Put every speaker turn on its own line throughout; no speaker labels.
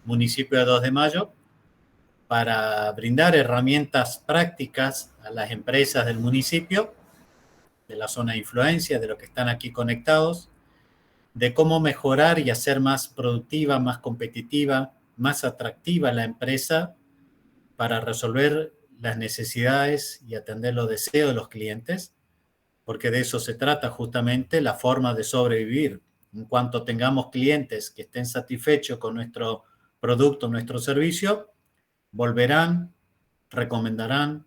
municipio de 2 de Mayo para brindar herramientas prácticas a las empresas del municipio, de la zona de influencia, de los que están aquí conectados, de cómo mejorar y hacer más productiva, más competitiva, más atractiva la empresa para resolver las necesidades y atender los deseos de los clientes, porque de eso se trata justamente la forma de sobrevivir. En cuanto tengamos clientes que estén satisfechos con nuestro producto, nuestro servicio, volverán, recomendarán,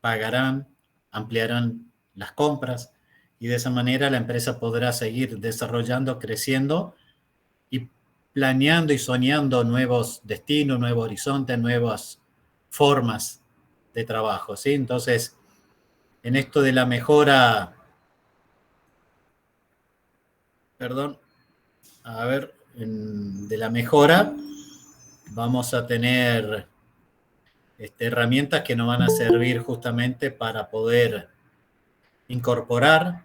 pagarán, ampliarán las compras y de esa manera la empresa podrá seguir desarrollando, creciendo y planeando y soñando nuevos destinos, nuevos horizontes, nuevas formas de trabajo, ¿sí? Entonces, en esto de la mejora, perdón, a ver, de la mejora, vamos a tener herramientas que nos van a servir justamente para poder incorporar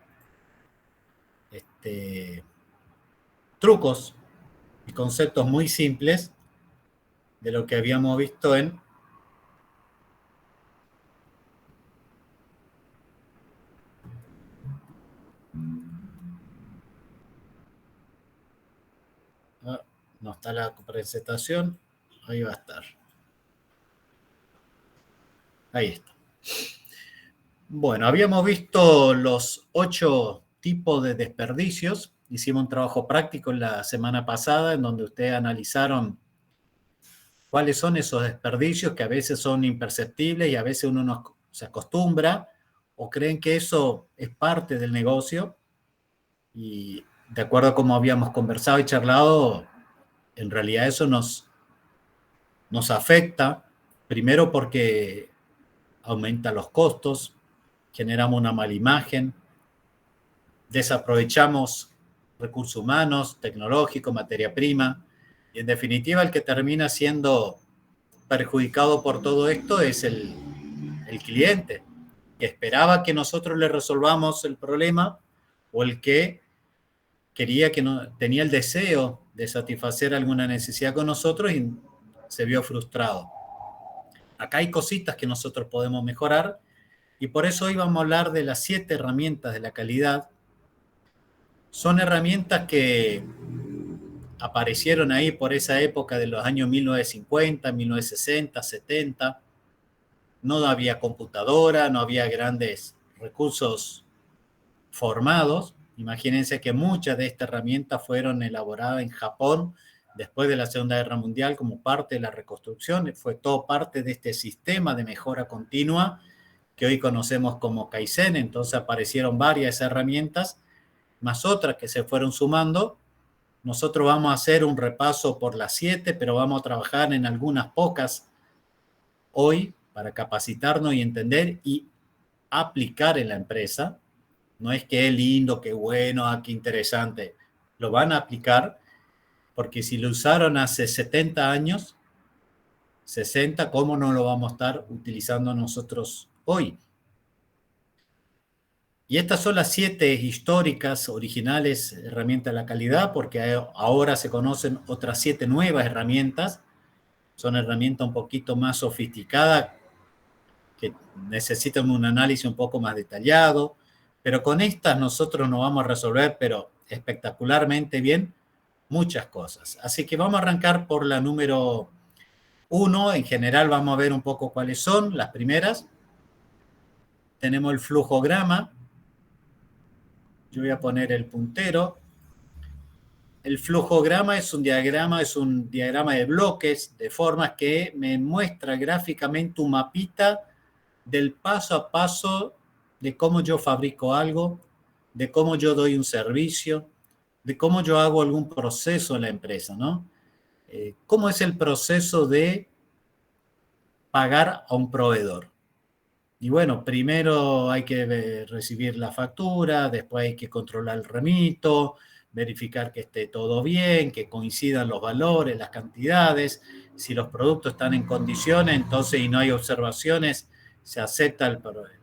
trucos y conceptos muy simples de lo que habíamos visto en no está la presentación, ahí va a estar. Ahí está. Bueno, habíamos visto los 8 tipos de desperdicios. Hicimos un trabajo práctico la semana pasada en donde ustedes analizaron cuáles son esos desperdicios que a veces son imperceptibles y a veces uno no se acostumbra o creen que eso es parte del negocio. Y de acuerdo a cómo habíamos conversado y charlado, en realidad eso nos afecta, primero porque aumenta los costos, generamos una mala imagen, desaprovechamos recursos humanos, tecnológicos, materia prima, y en definitiva el que termina siendo perjudicado por todo esto es el cliente, que esperaba que nosotros le resolvamos el problema o el que quería que no, tenía el deseo de satisfacer alguna necesidad con nosotros y se vio frustrado. Acá hay cositas que nosotros podemos mejorar y por eso hoy vamos a hablar de las 7 herramientas de la calidad. Son herramientas que aparecieron ahí por esa época de los años 1950, 1960, 70. No había computadora, no había grandes recursos formados. Imagínense que muchas de estas herramientas fueron elaboradas en Japón después de la Segunda Guerra Mundial como parte de la reconstrucción. Fue todo parte de este sistema de mejora continua que hoy conocemos como Kaizen. Entonces aparecieron varias herramientas, más otras que se fueron sumando. Nosotros vamos a hacer un repaso por las 7, pero vamos a trabajar en algunas pocas hoy para capacitarnos y entender y aplicar en la empresa. No es que es lindo, que bueno, qué interesante. Lo van a aplicar porque si lo usaron hace 70 años, 60, ¿cómo no lo vamos a estar utilizando nosotros hoy? Y estas son las 7 históricas, originales herramientas de la calidad, porque ahora se conocen otras 7 nuevas herramientas. Son herramientas un poquito más sofisticadas, que necesitan un análisis un poco más detallado, pero con estas nosotros nos vamos a resolver, pero espectacularmente bien, muchas cosas. Así que vamos a arrancar por la número 1. En general vamos a ver un poco cuáles son las primeras. Tenemos el flujograma. Yo voy a poner el puntero. El flujograma es un diagrama de bloques, de formas que me muestra gráficamente un mapita del paso a paso de cómo yo fabrico algo, de cómo yo doy un servicio, de cómo yo hago algún proceso en la empresa, ¿no? ¿Cómo es el proceso de pagar a un proveedor? Y bueno, primero hay que recibir la factura, después hay que controlar el remito, verificar que esté todo bien, que coincidan los valores, las cantidades, si los productos están en condiciones, entonces y no hay observaciones, se acepta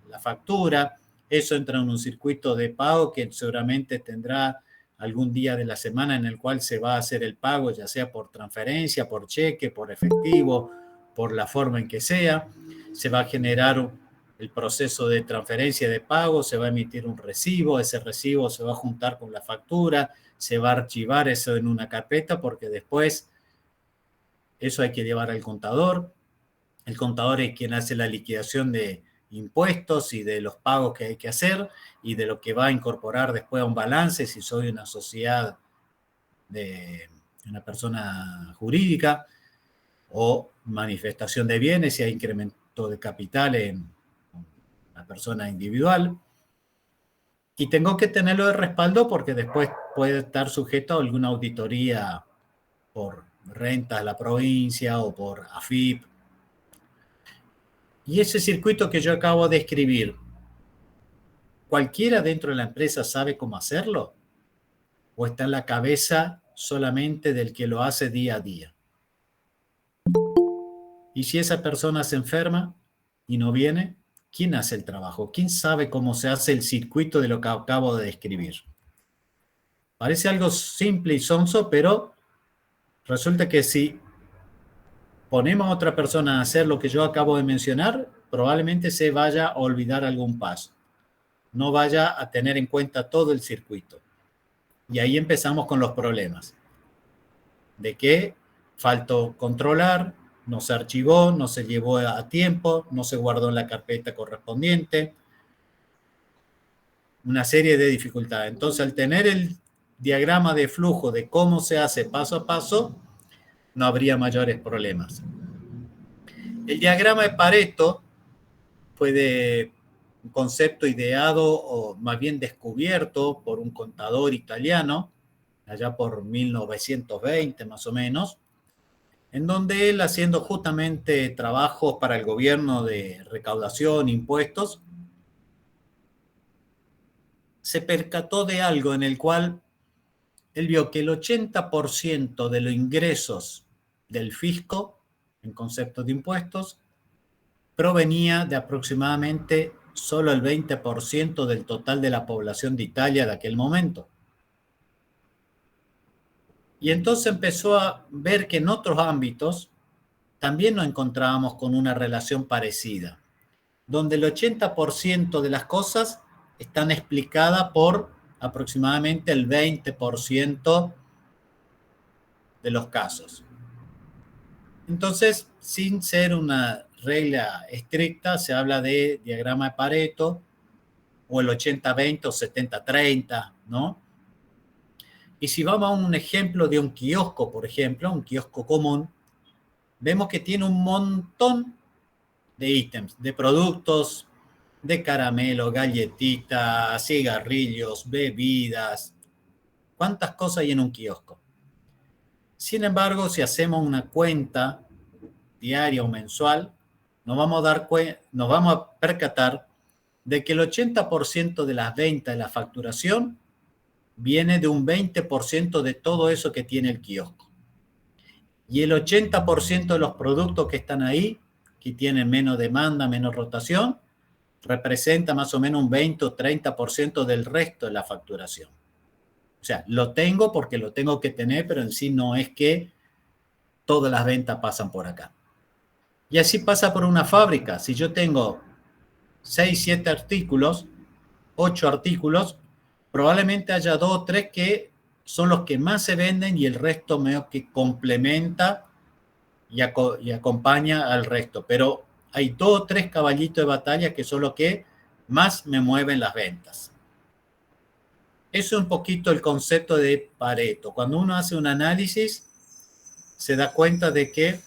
la factura. Eso entra en un circuito de pago que seguramente tendrá algún día de la semana en el cual se va a hacer el pago, ya sea por transferencia, por cheque, por efectivo, por la forma en que sea. Se va a generar el proceso de transferencia de pago, se va a emitir un recibo, ese recibo se va a juntar con la factura, se va a archivar eso en una carpeta porque después eso hay que llevar al contador. El contador es quien hace la liquidación de impuestos y de los pagos que hay que hacer y de lo que va a incorporar después a un balance si soy una sociedad de una persona jurídica o manifestación de bienes si hay incremento de capital en la persona individual. Y tengo que tenerlo de respaldo porque después puede estar sujeto a alguna auditoría por rentas de la provincia o por AFIP. Y ese circuito que yo acabo de escribir, ¿cualquiera dentro de la empresa sabe cómo hacerlo? ¿O está en la cabeza solamente del que lo hace día a día? Y si esa persona se enferma y no viene, ¿quién hace el trabajo? ¿Quién sabe cómo se hace el circuito de lo que acabo de describir? Parece algo simple y sonso, pero resulta que si ponemos a otra persona a hacer lo que yo acabo de mencionar, probablemente se vaya a olvidar algún paso. No vaya a tener en cuenta todo el circuito. Y ahí empezamos con los problemas. De que faltó controlar, no se archivó, no se llevó a tiempo, no se guardó en la carpeta correspondiente. Una serie de dificultades. Entonces, al tener el diagrama de flujo de cómo se hace paso a paso, no habría mayores problemas. El diagrama de Pareto fue de un concepto ideado o más bien descubierto por un contador italiano, allá por 1920 más o menos, en donde él, haciendo justamente trabajos para el gobierno de recaudación, impuestos, se percató de algo en el cual él vio que el 80% de los ingresos del fisco, en conceptos de impuestos, provenía de aproximadamente solo el 20% del total de la población de Italia de aquel momento. Y entonces empezó a ver que en otros ámbitos también nos encontrábamos con una relación parecida, donde el 80% de las cosas están explicadas por aproximadamente el 20% de los casos. Entonces, sin ser una regla estricta, se habla de diagrama de Pareto o el 80-20 o 70-30, ¿no? Y si vamos a un ejemplo de un kiosco, por ejemplo, un kiosco común, vemos que tiene un montón de ítems, de productos, de caramelo, galletitas, cigarrillos, bebidas. ¿Cuántas cosas hay en un kiosco? Sin embargo, si hacemos una cuenta diaria o mensual, nos vamos a percatar de que el 80% de las ventas de la facturación viene de un 20% de todo eso que tiene el kiosco. Y el 80% de los productos que están ahí, que tienen menos demanda, menos rotación, representa más o menos un 20 o 30% del resto de la facturación. O sea, lo tengo porque lo tengo que tener, pero en sí no es que todas las ventas pasan por acá. Y así pasa por una fábrica. Si yo tengo 6, 7 artículos, 8 artículos, probablemente haya 2 o 3 que son los que más se venden y el resto medio que complementa y acompaña al resto. Pero hay 2 o 3 caballitos de batalla que son los que más me mueven las ventas. Eso es un poquito el concepto de Pareto. Cuando uno hace un análisis, se da cuenta de que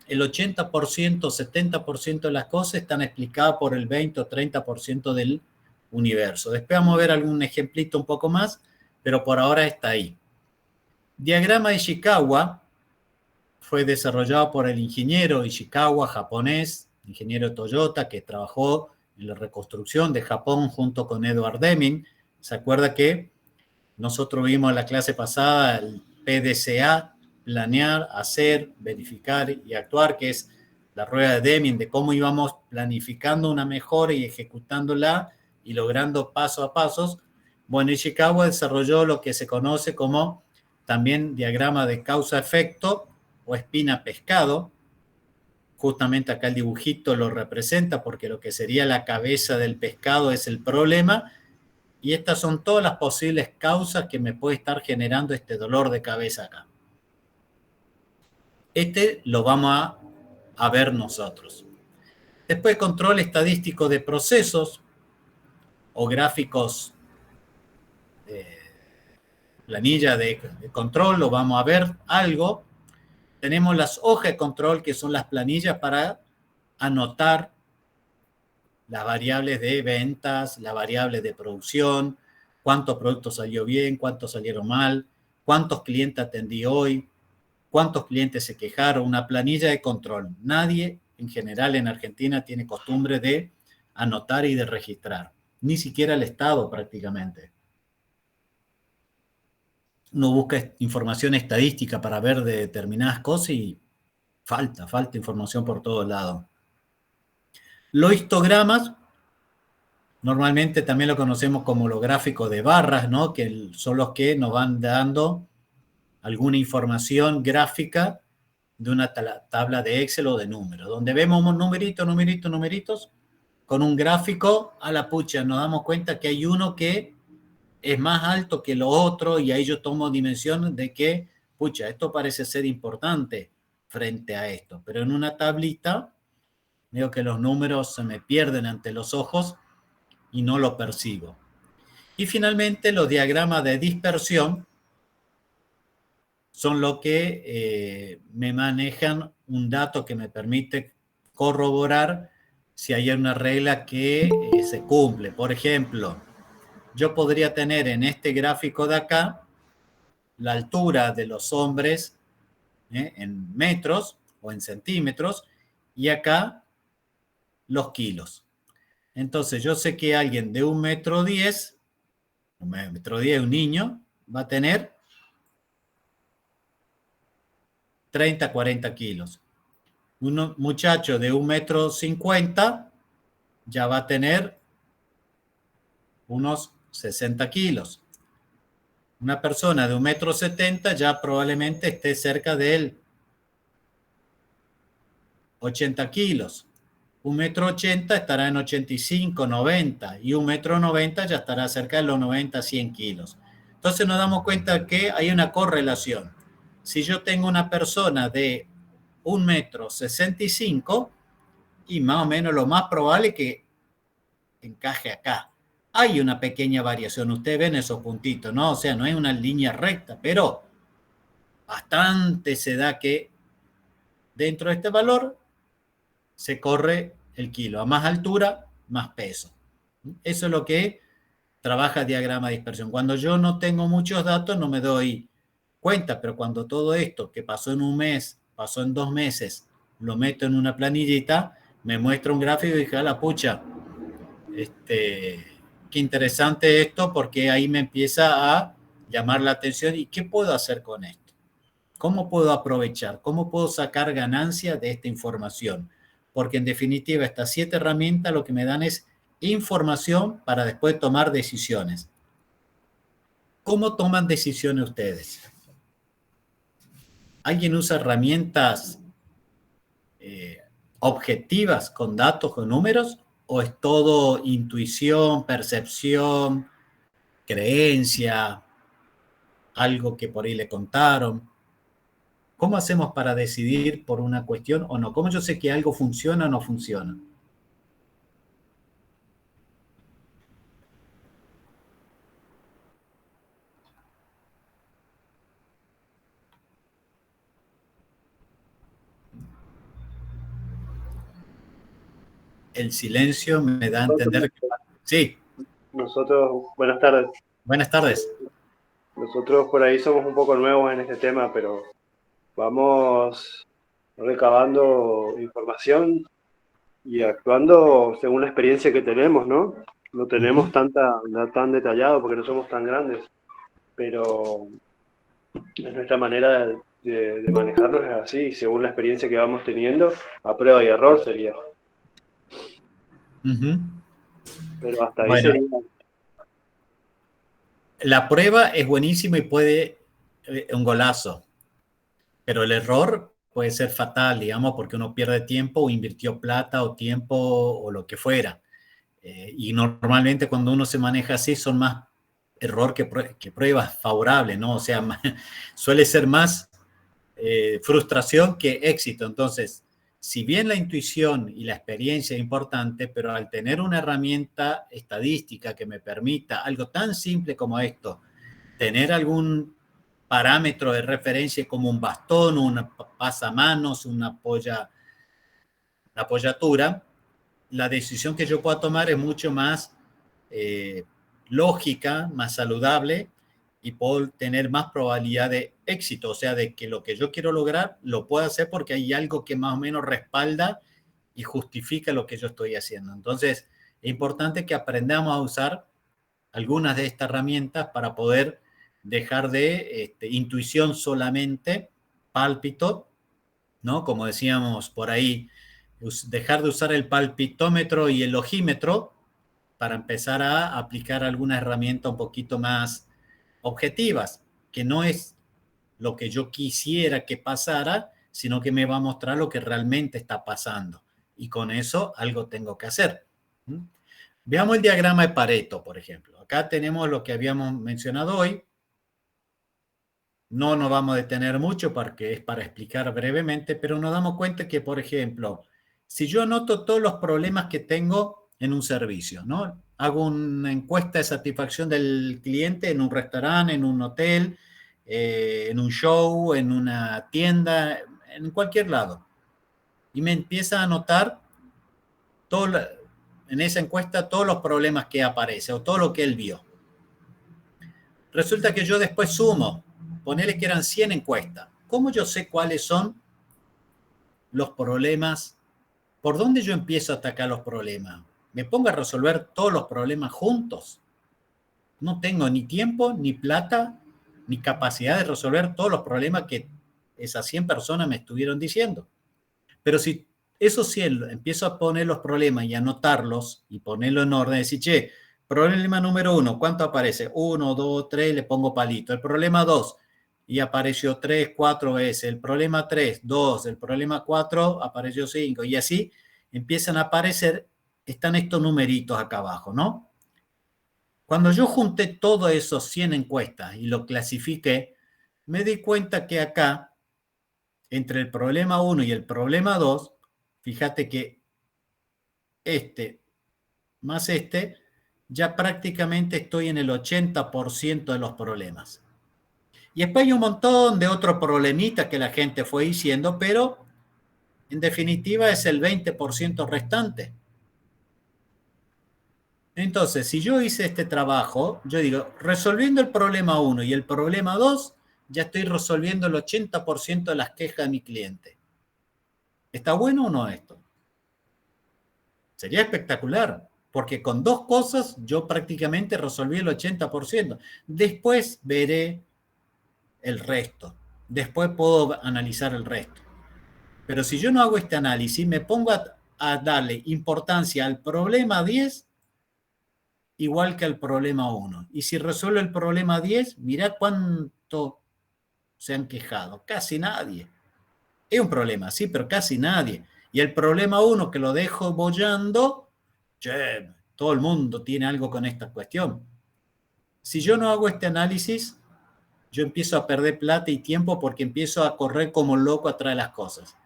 el 80%, 70% de las cosas están explicadas por el 20 o 30% del universo. Después vamos a ver algún ejemplito un poco más, pero por ahora está ahí. Diagrama de Ishikawa fue desarrollado por el ingeniero Ishikawa, japonés, ingeniero Toyota, que trabajó en la reconstrucción de Japón junto con Edward Deming. ¿Se acuerda que nosotros vimos en la clase pasada el PDCA? Planear, hacer, verificar y actuar, que es la rueda de Deming, de cómo íbamos planificando una mejora y ejecutándola y logrando paso a pasos. Bueno, Ishikawa desarrolló lo que se conoce como también diagrama de causa-efecto o espina-pescado. Justamente acá el dibujito lo representa porque lo que sería la cabeza del pescado es el problema, y estas son todas las posibles causas que me puede estar generando este dolor de cabeza acá. Este lo vamos a ver nosotros. Después, control estadístico de procesos o gráficos, planilla de control, lo vamos a ver algo. Tenemos las hojas de control, que son las planillas para anotar las variables de ventas, las variables de producción, cuántos productos salió bien, cuántos salieron mal, cuántos clientes atendí hoy, cuántos clientes se quejaron, una planilla de control. Nadie en general en Argentina tiene costumbre de anotar y de registrar, ni siquiera el Estado prácticamente. Uno busca información estadística para ver de determinadas cosas y falta información por todos lados. Los histogramas, normalmente también lo conocemos como los gráficos de barras, ¿no? Que son los que nos van dando alguna información gráfica de una tabla de Excel o de números, donde vemos numeritos, con un gráfico a la pucha, nos damos cuenta que hay uno que es más alto que lo otro, y ahí yo tomo dimensión de que, pucha, esto parece ser importante frente a esto, pero en una tablita veo que los números se me pierden ante los ojos y no lo percibo. Y finalmente los diagramas de dispersión son lo que me manejan un dato que me permite corroborar si hay una regla que se cumple. Por ejemplo, yo podría tener en este gráfico de acá la altura de los hombres en metros o en centímetros, y acá los kilos. Entonces yo sé que alguien de 1,10 m, 1,10 m, un niño, va a tener 30, 40 kilos. Un muchacho de 1,50 m ya va a tener unos 60 kilos. Una persona de 1,70 m ya probablemente esté cerca de él 80 kilos. 1,80 m estará en 85, 90, y 1,90 m ya estará cerca de los 90, 100 kilos. Entonces nos damos cuenta que hay una correlación. Si yo tengo una persona de 1,65 m, y más o menos lo más probable es que encaje acá. Hay una pequeña variación, ustedes ven esos puntitos, ¿no? O sea, no es una línea recta, pero bastante se da que dentro de este valor se corre el kilo. A más altura, más peso. Eso es lo que trabaja diagrama de dispersión. Cuando yo no tengo muchos datos, no me doy cuenta, pero cuando todo esto que pasó en un mes, pasó en 2 meses, lo meto en una planillita, me muestra un gráfico y dije, a la pucha, qué interesante esto, porque ahí me empieza a llamar la atención. ¿Y qué puedo hacer con esto? ¿Cómo puedo aprovechar? ¿Cómo puedo sacar ganancia de esta información? Porque en definitiva estas 7 herramientas lo que me dan es información para después tomar decisiones. ¿Cómo toman decisiones ustedes? ¿Alguien usa herramientas objetivas con datos, con números? ¿O es todo intuición, percepción, creencia, algo que por ahí le contaron? ¿Cómo hacemos para decidir por una cuestión o no? ¿Cómo yo sé que algo funciona o no funciona? El silencio me da a entender que... Sí,
Nosotros, buenas tardes.
buenas tardes.
Nosotros por ahí somos un poco nuevos en este tema, pero vamos recabando información y actuando según la experiencia que tenemos, ¿no? No tenemos tan detallado porque no somos tan grandes, pero es nuestra manera de manejarnos es así, según la experiencia que vamos teniendo, a prueba y error sería. Pero hasta ahí
Bueno,
sería.
La prueba es buenísima y puede un golazo, pero el error puede ser fatal, digamos, porque uno pierde tiempo o invirtió plata o tiempo o lo que fuera. Y normalmente cuando uno se maneja así son más error que pruebas favorables, ¿no? O sea, suele ser más frustración que éxito. Entonces, si bien la intuición y la experiencia es importante, pero al tener una herramienta estadística que me permita algo tan simple como esto, tener algún parámetro de referencia como un bastón, una pasamanos, una apoyatura, la decisión que yo pueda tomar es mucho más lógica, más saludable y puedo tener más probabilidad de éxito, o sea, de que lo que yo quiero lograr lo puedo hacer porque hay algo que más o menos respalda y justifica lo que yo estoy haciendo. Entonces, es importante que aprendamos a usar algunas de estas herramientas para poder dejar de intuición solamente, pálpito, ¿no? Como decíamos por ahí, dejar de usar el palpitómetro y el logímetro para empezar a aplicar alguna herramienta un poquito más objetivas, que no es lo que yo quisiera que pasara, sino que me va a mostrar lo que realmente está pasando. Y con eso algo tengo que hacer. Veamos el diagrama de Pareto, por ejemplo. Acá tenemos lo que habíamos mencionado hoy. No nos vamos a detener mucho porque es para explicar brevemente, pero nos damos cuenta que, por ejemplo, si yo anoto todos los problemas que tengo en un servicio, ¿no? Hago una encuesta de satisfacción del cliente en un restaurante, en un hotel, en un show, en una tienda, en cualquier lado. Y me empieza a anotar todo, en esa encuesta todos los problemas que aparece o todo lo que él vio. Resulta que yo después sumo, ponele que eran 100 encuestas. ¿Cómo yo sé cuáles son los problemas? ¿Por dónde yo empiezo a atacar los problemas? ¿Me pongo a resolver todos los problemas juntos? No tengo ni tiempo, ni plata, ni capacidad de resolver todos los problemas que esas 100 personas me estuvieron diciendo. Pero si esos 100 empiezo a poner los problemas y anotarlos y ponerlo en orden, decir, che, problema número 1, ¿cuánto aparece? 1, 2, 3, le pongo palito. El problema 2, y apareció 3, 4 veces. El problema 3, 2. El problema 4, apareció 5. Y así empiezan a aparecer, están estos numeritos acá abajo, ¿no? Cuando yo junté todos esos 100 encuestas y lo clasifiqué, me di cuenta que acá, entre el problema 1 y el problema 2, fíjate que este más este, ya prácticamente estoy en el 80% de los problemas. Y después hay un montón de otros problemitas que la gente fue diciendo, pero en definitiva es el 20% restante. Entonces, si yo hice este trabajo, yo digo, resolviendo el problema 1 y el problema 2, ya estoy resolviendo el 80% de las quejas de mi cliente. ¿Está bueno o no esto? Sería espectacular, porque con dos cosas yo prácticamente resolví el 80%. Después veré el resto. Después puedo analizar el resto. Pero si yo no hago este análisis, me pongo a darle importancia al problema 10 igual que al problema 1. Y si resuelvo el problema 10, mirá cuánto se han quejado. Casi nadie. Es un problema, sí, pero casi nadie. Y el problema 1 que lo dejo bollando, che, todo el mundo tiene algo con esta cuestión. Si yo no hago este análisis, yo empiezo a perder plata y tiempo porque empiezo a correr como loco atrás de las cosas.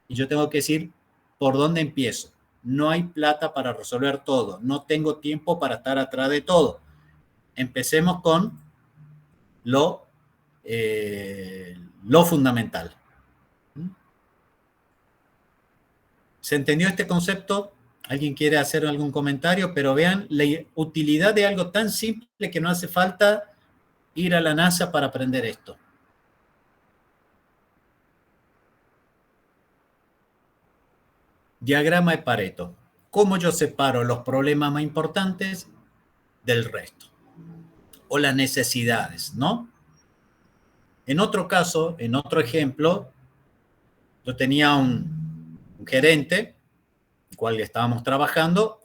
Y yo tengo que decir, ¿por dónde empiezo? No hay plata para resolver todo. No tengo tiempo para estar atrás de todo. Empecemos con lo fundamental. ¿Se entendió este concepto? ¿Alguien quiere hacer algún comentario? Pero vean la utilidad de algo tan simple que no hace falta ir a la NASA para aprender esto. Diagrama de Pareto. ¿Cómo yo separo los problemas más importantes del resto? O las necesidades, ¿no? En otro caso, en otro ejemplo, yo tenía un gerente, el cual estábamos trabajando,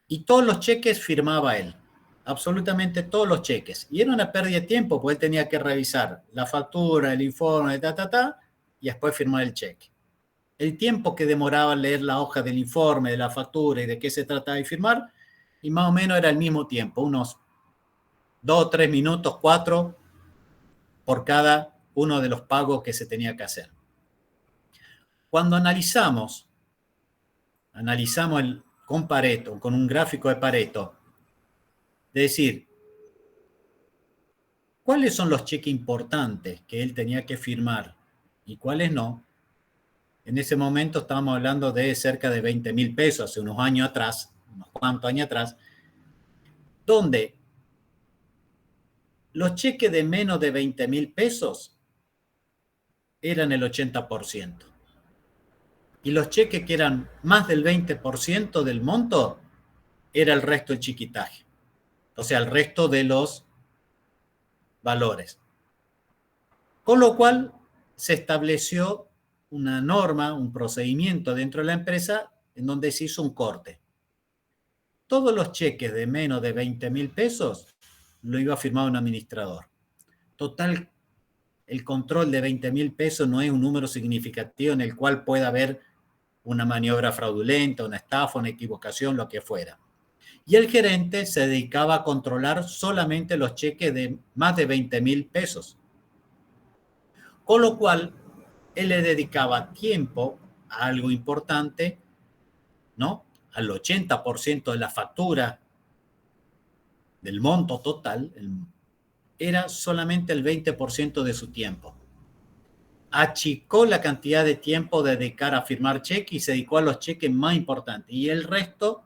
y todos los cheques firmaba él. absolutamente todos los cheques. Y era una pérdida de tiempo, porque él tenía que revisar la factura, el informe, y después firmar el cheque. El tiempo que demoraba en leer la hoja del informe, de la factura y de qué se trataba de firmar, y más o menos era el mismo tiempo, unos 2, 3 minutos, 4, por cada uno de los pagos que se tenía que hacer. Cuando analizamos con Pareto, con un gráfico de Pareto, de decir, ¿cuáles son los cheques importantes que él tenía que firmar y cuáles no? En ese momento estábamos hablando de cerca de 20.000 pesos, hace unos años atrás, unos cuantos años atrás, donde los cheques de menos de 20.000 pesos eran el 80%. Y los cheques que eran más del 20% del monto era el resto del chiquitaje. O sea, el resto de los valores. Con lo cual se estableció una norma, un procedimiento dentro de la empresa en donde se hizo un corte. Todos los cheques de menos de 20.000 pesos lo iba a firmar un administrador. Total, el control de 20.000 pesos no es un número significativo en el cual pueda haber una maniobra fraudulenta, una estafa, una equivocación, lo que fuera. Y el gerente se dedicaba a controlar solamente los cheques de más de 20.000 pesos. Con lo cual, él le dedicaba tiempo a algo importante, ¿no? Al 80% de la factura del monto total, era solamente el 20% de su tiempo. Achicó la cantidad de tiempo de dedicar a firmar cheques y se dedicó a los cheques más importantes. Y el resto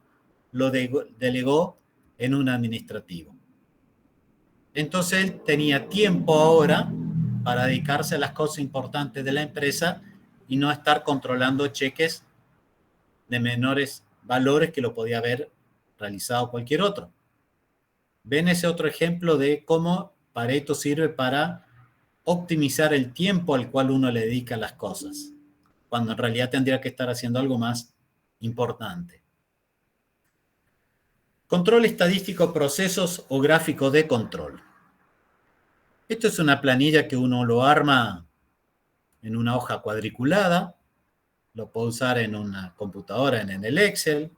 lo delegó en un administrativo. Entonces él tenía tiempo ahora para dedicarse a las cosas importantes de la empresa y no estar controlando cheques de menores valores que lo podía haber realizado cualquier otro. ¿Ven ese otro ejemplo de cómo Pareto sirve para optimizar el tiempo al cual uno le dedica a las cosas, cuando en realidad tendría que estar haciendo algo más importante? Control estadístico, procesos o gráficos de control. Esto es una planilla que uno lo arma en una hoja cuadriculada, lo puede usar en una computadora, en el Excel,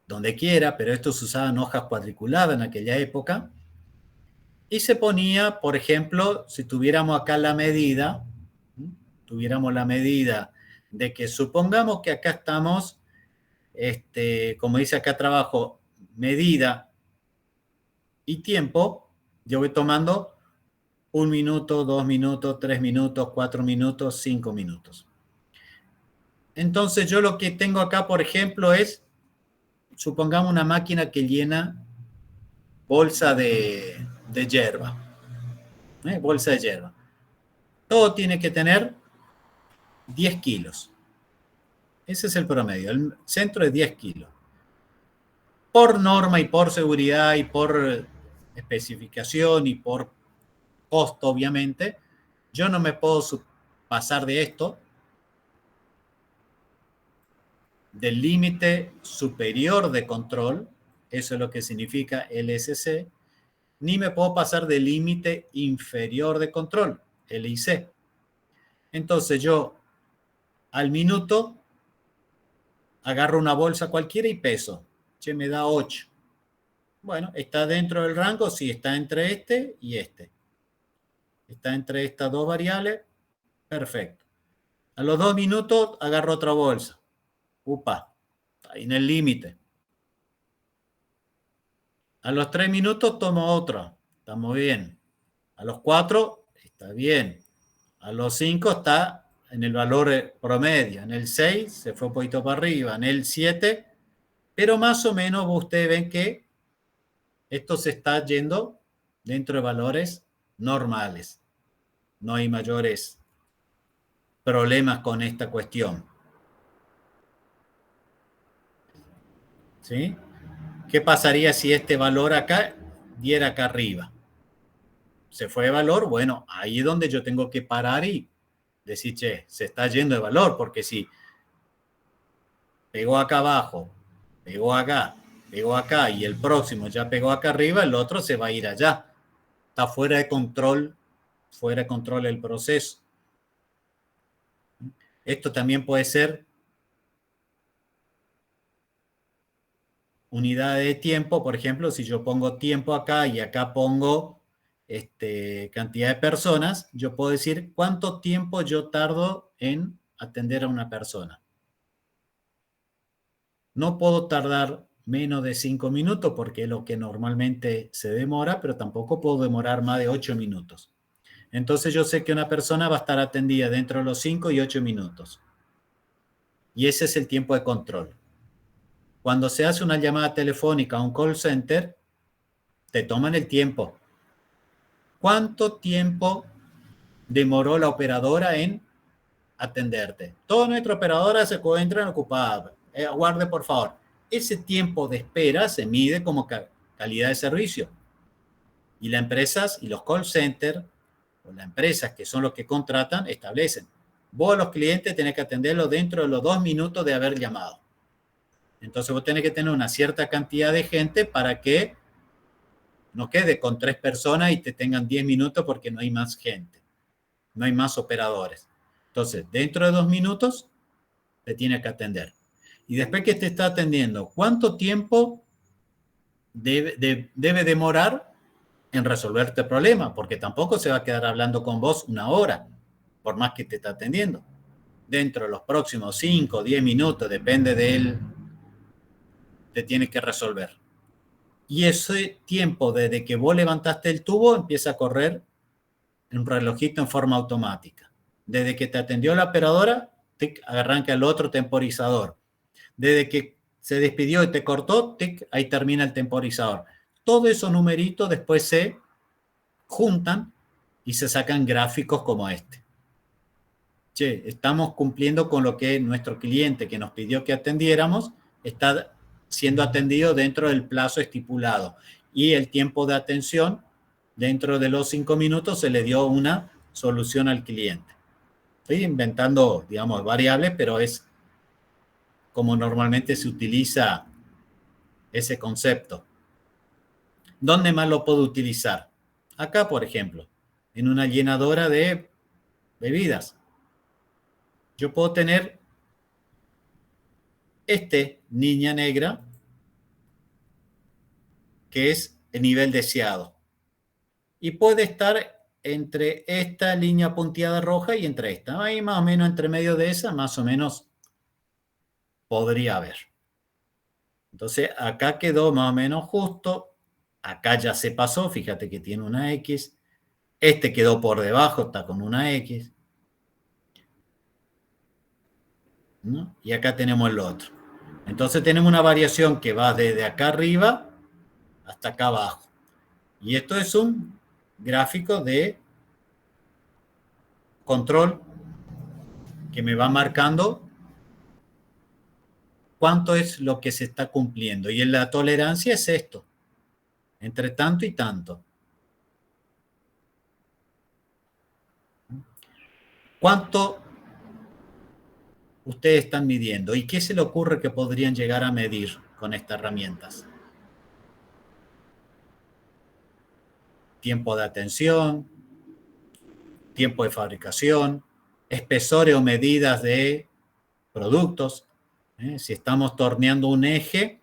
donde quiera, pero esto se usaba en hojas cuadriculadas en aquella época. Y se ponía, por ejemplo, si tuviéramos acá la medida, de que supongamos que acá estamos, como dice acá trabajo, medida y tiempo, yo voy tomando 1 minuto, 2 minutos, 3 minutos, 4 minutos, 5 minutos. Entonces yo lo que tengo acá, por ejemplo, es, supongamos una máquina que llena bolsa de hierba. Bolsa de hierba. Todo tiene que tener 10 kilos. Ese es el promedio. El centro es 10 kilos. Por norma y por seguridad y por especificación y por costo, obviamente, yo no me puedo pasar de esto, del límite superior de control, eso es lo que significa LSC, ni me puedo pasar del límite inferior de control, LIC. Entonces yo al minuto agarro una bolsa cualquiera y peso. Che, me da 8. Bueno, ¿está dentro del rango? Sí, está entre este y este. Está entre estas dos variables. Perfecto. A los 2 minutos agarro otra bolsa. Upa, está ahí en el límite. A los 3 minutos tomo otra. Está muy bien. A los 4 está bien. A los 5 está en el valor promedio. En el 6 se fue un poquito para arriba. En el 7, pero más o menos ustedes ven que esto se está yendo dentro de valores normales. No hay mayores problemas con esta cuestión. ¿Sí? ¿Qué pasaría si este valor acá diera acá arriba? Se fue de valor, bueno, ahí es donde yo tengo que parar y decir, che, se está yendo de valor, porque si pegó acá abajo, pegó acá pegó acá y el próximo ya pegó acá arriba, el otro se va a ir allá. Está fuera de control el proceso. Esto también puede ser unidad de tiempo. Por ejemplo, si yo pongo tiempo acá y acá pongo cantidad de personas, yo puedo decir cuánto tiempo yo tardo en atender a una persona. No puedo tardar menos de 5 minutos porque es lo que normalmente se demora, pero tampoco puedo demorar más de 8 minutos. Entonces yo sé que una persona va a estar atendida dentro de los 5 y 8 minutos. Y ese es el tiempo de control. Cuando se hace una llamada telefónica a un call center, te toman el tiempo. ¿Cuánto tiempo demoró la operadora en atenderte? Todas nuestras operadoras se encuentran ocupadas. Aguarde, por favor. Ese tiempo de espera se mide como calidad de servicio. Y las empresas y los call centers, o las empresas que son los que contratan, establecen. Vos a los clientes tenés que atenderlos dentro de los 2 minutos de haber llamado. Entonces vos tenés que tener una cierta cantidad de gente para que no quede con 3 personas y te tengan 10 minutos porque no hay más gente, no hay más operadores. Entonces, dentro de 2 minutos te tiene que atender. Y después que te está atendiendo, ¿cuánto tiempo debe demorar en resolverte el problema? Porque tampoco se va a quedar hablando con vos una hora, por más que te está atendiendo. Dentro de los próximos 5 o 10 minutos, depende de él, te tiene que resolver. Y ese tiempo desde que vos levantaste el tubo empieza a correr un relojito en forma automática. Desde que te atendió la operadora, tic, arranca el otro temporizador. Desde que se despidió y te cortó, tic, ahí termina el temporizador. Todos esos numeritos después se juntan y se sacan gráficos como este. Che, estamos cumpliendo con lo que nuestro cliente que nos pidió que atendiéramos está siendo atendido dentro del plazo estipulado. Y el tiempo de atención, dentro de los 5 minutos, se le dio una solución al cliente. Estoy inventando, digamos, variables, pero es como normalmente se utiliza ese concepto. ¿Dónde más lo puedo utilizar? Acá, por ejemplo, en una llenadora de bebidas. Yo puedo tener niña negra, que es el nivel deseado. Y puede estar entre esta línea punteada roja y entre esta. Ahí más o menos entre medio de esa, más o menos podría haber. Entonces acá quedó más o menos justo. Acá ya se pasó, fíjate que tiene una X. Este quedó por debajo, está con una X. ¿No? Y acá tenemos el otro. Entonces tenemos una variación que va desde acá arriba hasta acá abajo. Y esto es un gráfico de control que me va marcando cuánto es lo que se está cumpliendo. Y en la tolerancia es esto, entre tanto y tanto. ¿Cuánto ustedes están midiendo? ¿Y qué se le ocurre que podrían llegar a medir con estas herramientas? Tiempo de atención, tiempo de fabricación, espesores o medidas de productos. Si estamos torneando un eje,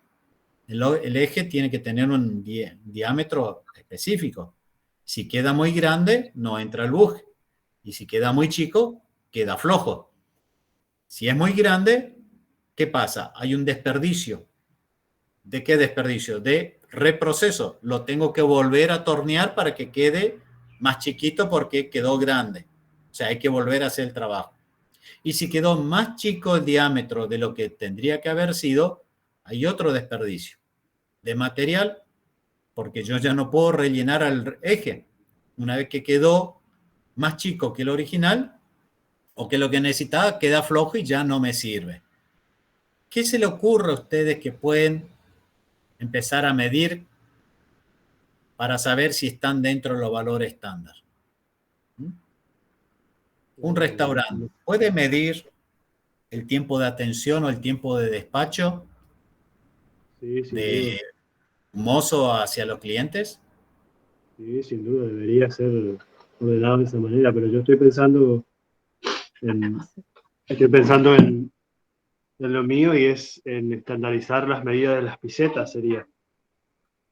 el eje tiene que tener un diámetro específico. Si queda muy grande, no entra el buje. Y si queda muy chico, queda flojo. Si es muy grande, ¿qué pasa? Hay un desperdicio. ¿De qué desperdicio? De reproceso. Lo tengo que volver a tornear para que quede más chiquito porque quedó grande. O sea, hay que volver a hacer el trabajo. Y si quedó más chico el diámetro de lo que tendría que haber sido, hay otro desperdicio de material, porque yo ya no puedo rellenar al eje. Una vez que quedó más chico que el original, o que lo que necesitaba queda flojo y ya no me sirve. ¿Qué se le ocurre a ustedes que pueden empezar a medir para saber si están dentro de los valores estándar? Un restaurante puede medir el tiempo de atención o el tiempo de despacho
Sí, sin duda.
de mozo hacia los clientes.
Sí, sin duda, debería ser ordenado de esa manera, pero yo en, estoy pensando en lo mío y es en estandarizar las medidas de las pisetas, sería,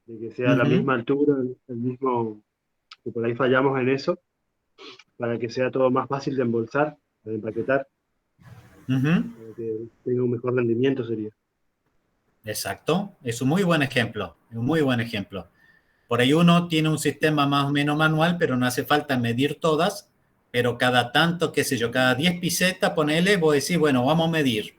de que sea la
Ujú,
misma altura, el mismo, que por ahí fallamos en eso, para que sea todo más fácil de embolsar, de empaquetar,
ujú.
para que tenga un mejor rendimiento, sería.
Exacto, es un muy buen ejemplo, un muy buen ejemplo. Por ahí uno tiene un sistema más o menos manual, pero no hace falta medir todas, pero cada tanto, qué sé yo, cada 10 pisetas, ponele, vos decís, bueno, vamos a medir.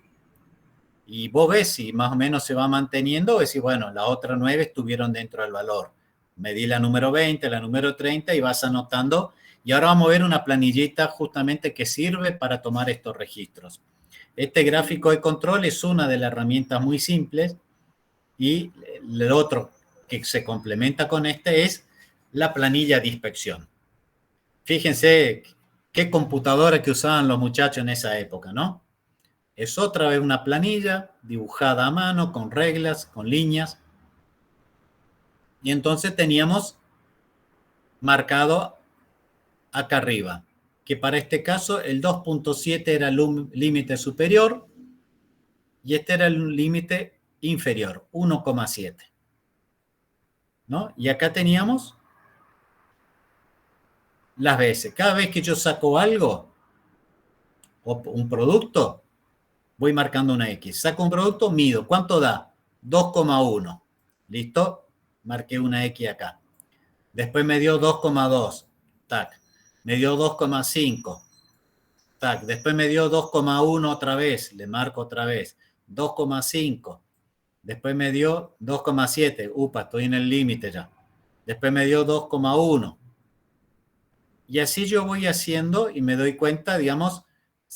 Y vos ves si más o menos se va manteniendo, o decís, bueno, las otras 9 estuvieron dentro del valor. Medí la número 20, la número 30 y vas anotando. Y ahora vamos a ver una planillita justamente que sirve para tomar estos registros. Este gráfico de control es una de las herramientas muy simples y el otro que se complementa con este es la planilla de inspección. Fíjense qué computadora que usaban los muchachos en esa época, ¿no? Es otra vez una planilla dibujada a mano, con reglas, con líneas. Y entonces teníamos marcado acá arriba, que para este caso el 2.7 era el límite superior y este era el límite inferior, 1,7. ¿No? Y acá teníamos las veces. Cada vez que yo saco algo o un producto, voy marcando una X. Saco un producto, mido. ¿Cuánto da? 2,1. ¿Listo? Marqué una X acá. Después me dio 2,2. Tac. Me dio 2,5. Tac. Después me dio 2,1 otra vez. Le marco otra vez. 2,5. Después me dio 2,7. Upa, estoy en el límite ya. Después me dio 2,1. Y así yo voy haciendo y me doy cuenta, digamos,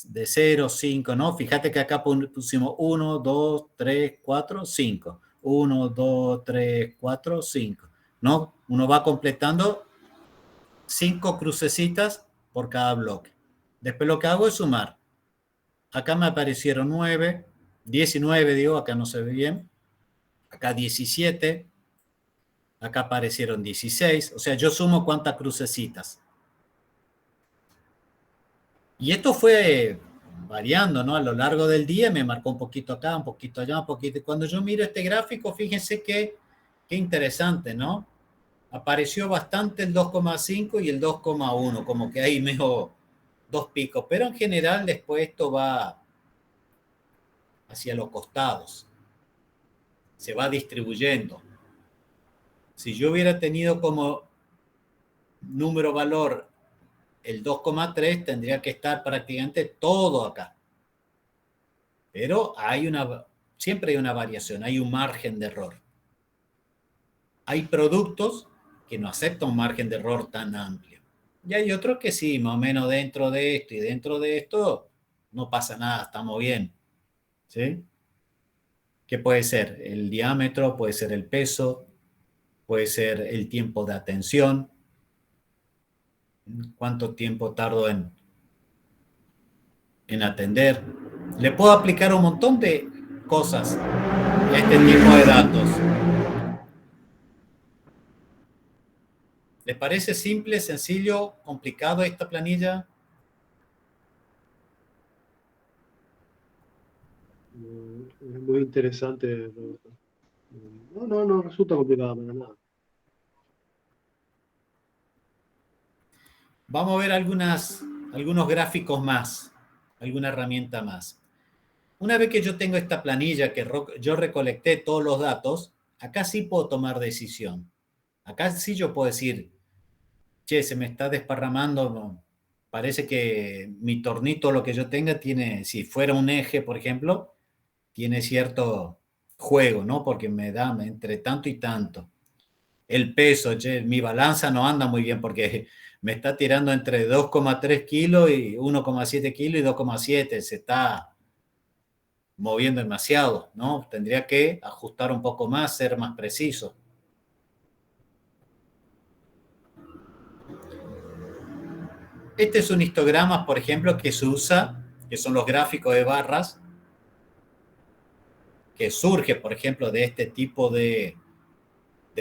de 0, 5, ¿no? Fíjate que acá pusimos 1, 2, 3, 4, 5. 1, 2, 3, 4, 5. ¿No? Uno va completando 5 crucecitas por cada bloque. Después lo que hago es sumar. Acá me aparecieron 9, 19, digo, acá no se ve bien. Acá 17, acá aparecieron 16. O sea, yo sumo cuántas crucecitas. Y esto fue variando, ¿no? A lo largo del día me marcó un poquito acá, un poquito allá, un poquito. Y cuando yo miro este gráfico, fíjense qué interesante, ¿no? Apareció bastante el 2,5 y el 2,1, como que ahí medio dos picos, pero en general después esto va hacia los costados, se va distribuyendo. Si yo hubiera tenido como número valor el 2,3, tendría que estar prácticamente todo acá. Pero siempre hay una variación, hay un margen de error. Hay productos que no aceptan un margen de error tan amplio. Y hay otros que sí, más o menos dentro de esto y dentro de esto no pasa nada, estamos bien. ¿Sí? ¿Qué puede ser? El diámetro, puede ser el peso, puede ser el tiempo de atención, cuánto tiempo tardo en atender. Le puedo aplicar un montón de cosas a este tipo de datos. ¿Les parece simple, sencillo, complicado esta planilla?
Es muy interesante, Roberto. No, no, no resulta complicado para nada.
Vamos a ver algunos gráficos más, alguna herramienta más. Una vez que yo tengo esta planilla que yo recolecté todos los datos, acá sí puedo tomar decisión. Acá sí yo puedo decir, che, se me está desparramando, no, parece que mi tornito, lo que yo tenga, tiene, si fuera un eje, por ejemplo, tiene cierto juego, ¿no? Porque me da entre tanto y tanto. El peso, che, mi balanza no anda muy bien porque me está tirando entre 2,3 kilos y 1,7 kilos y 2,7. Se está moviendo demasiado, ¿no? Tendría que ajustar un poco más, ser más preciso. Este es un histograma, por ejemplo, que se usa, que son los gráficos de barras, que surge, por ejemplo, de este tipo de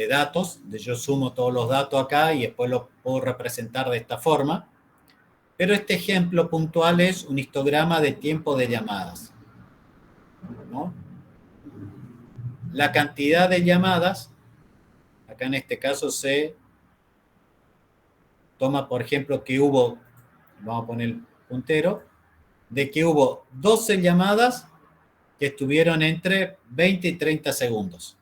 datos, yo sumo todos los datos acá y después los puedo representar de esta forma, pero este ejemplo puntual es un histograma de tiempo de llamadas, ¿no? La cantidad de llamadas, acá en este caso se toma, por ejemplo, que hubo, vamos a poner el puntero, de que hubo 12 llamadas que estuvieron entre 20 y 30 segundos.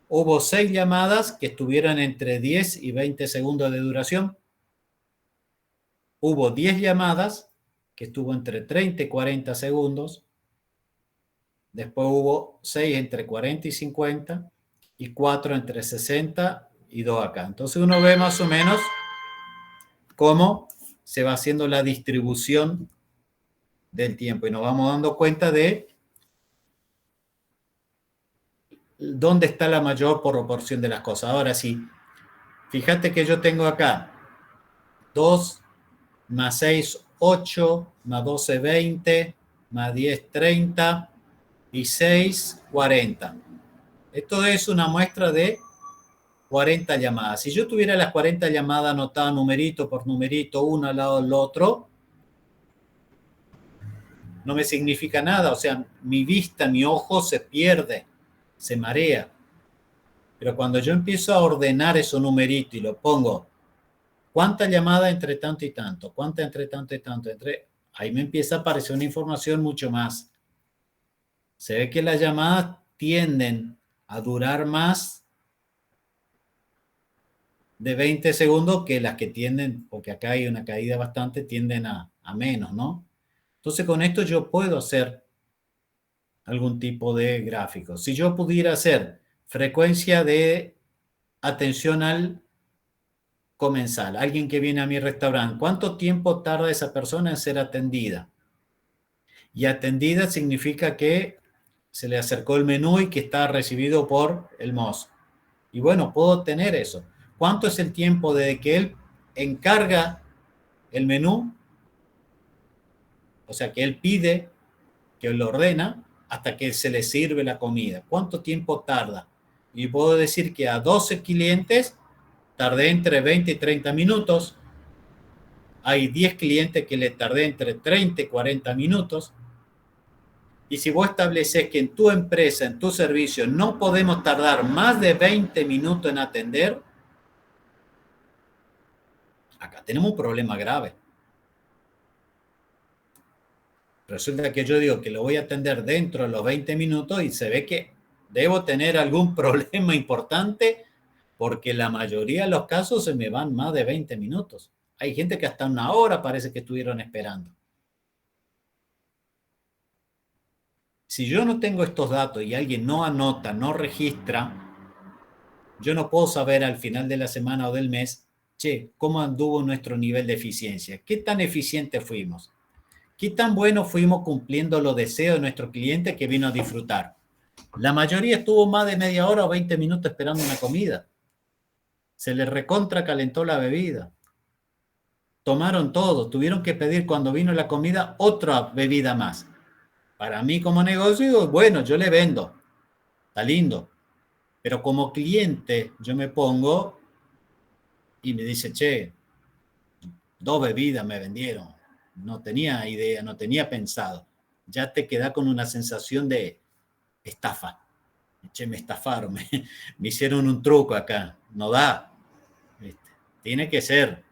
Hubo 6 llamadas que estuvieron entre 10 y 20 segundos de duración. Hubo 10 llamadas que estuvo entre 30 y 40 segundos. Después hubo 6 entre 40 y 50 y 4 entre 60 y 2 acá. Entonces uno ve más o menos cómo se va haciendo la distribución del tiempo y nos vamos dando cuenta de dónde está la mayor proporción de las cosas. Ahora sí, fíjate que yo tengo acá 2 más 6, 8, más 12, 20, más 10, 30 y 6, 40. Esto es una muestra de 40 llamadas. Si yo tuviera las 40 llamadas anotadas numerito por numerito, uno al lado del otro, no me significa nada. O sea, mi vista, mi ojo se pierde, se marea. Pero cuando yo empiezo a ordenar esos numeritos y lo pongo, ¿cuánta llamada entre tanto y tanto? ¿Cuánta entre tanto y tanto? Ahí me empieza a aparecer una información mucho más. Se ve que las llamadas tienden a durar más de 20 segundos que las que tienden, porque acá hay una caída bastante, tienden a menos, ¿no? Entonces con esto yo puedo hacer algún tipo de gráfico. Si yo pudiera hacer frecuencia de atención al comensal, alguien que viene a mi restaurante, ¿cuánto tiempo tarda esa persona en ser atendida? Y atendida significa que se le acercó el menú y que está recibido por el mozo. Y bueno, puedo tener eso. ¿Cuánto es el tiempo desde que él encarga el menú? O sea, que él pide, que él lo ordena, hasta que se le sirve la comida. ¿Cuánto tiempo tarda? Y puedo decir que a 12 clientes tardé entre 20 y 30 minutos. Hay 10 clientes que le tardé entre 30 y 40 minutos. Y si vos estableces que en tu empresa, en tu servicio, no podemos tardar más de 20 minutos en atender, acá tenemos un problema grave. Resulta que yo digo que lo voy a atender dentro de los 20 minutos y se ve que debo tener algún problema importante porque la mayoría de los casos se me van más de 20 minutos. Hay gente que hasta una hora parece que estuvieron esperando. Si yo no tengo estos datos y alguien no anota, no registra, yo no puedo saber al final de la semana o del mes, che, cómo anduvo nuestro nivel de eficiencia, qué tan eficientes fuimos, qué tan bueno fuimos cumpliendo los deseos de nuestro cliente que vino a disfrutar. La mayoría estuvo más de media hora o 20 minutos esperando una comida. Se les recontra calentó la bebida. Tomaron todo, tuvieron que pedir cuando vino la comida otra bebida más. Para mí como negocio, bueno, yo le vendo, está lindo. Pero como cliente yo me pongo y me dice, che, 2 bebidas me vendieron. No tenía idea, no tenía pensado. Ya te queda con una sensación de estafa. Che, me estafaron, me hicieron un truco acá. No da. Tiene que ser.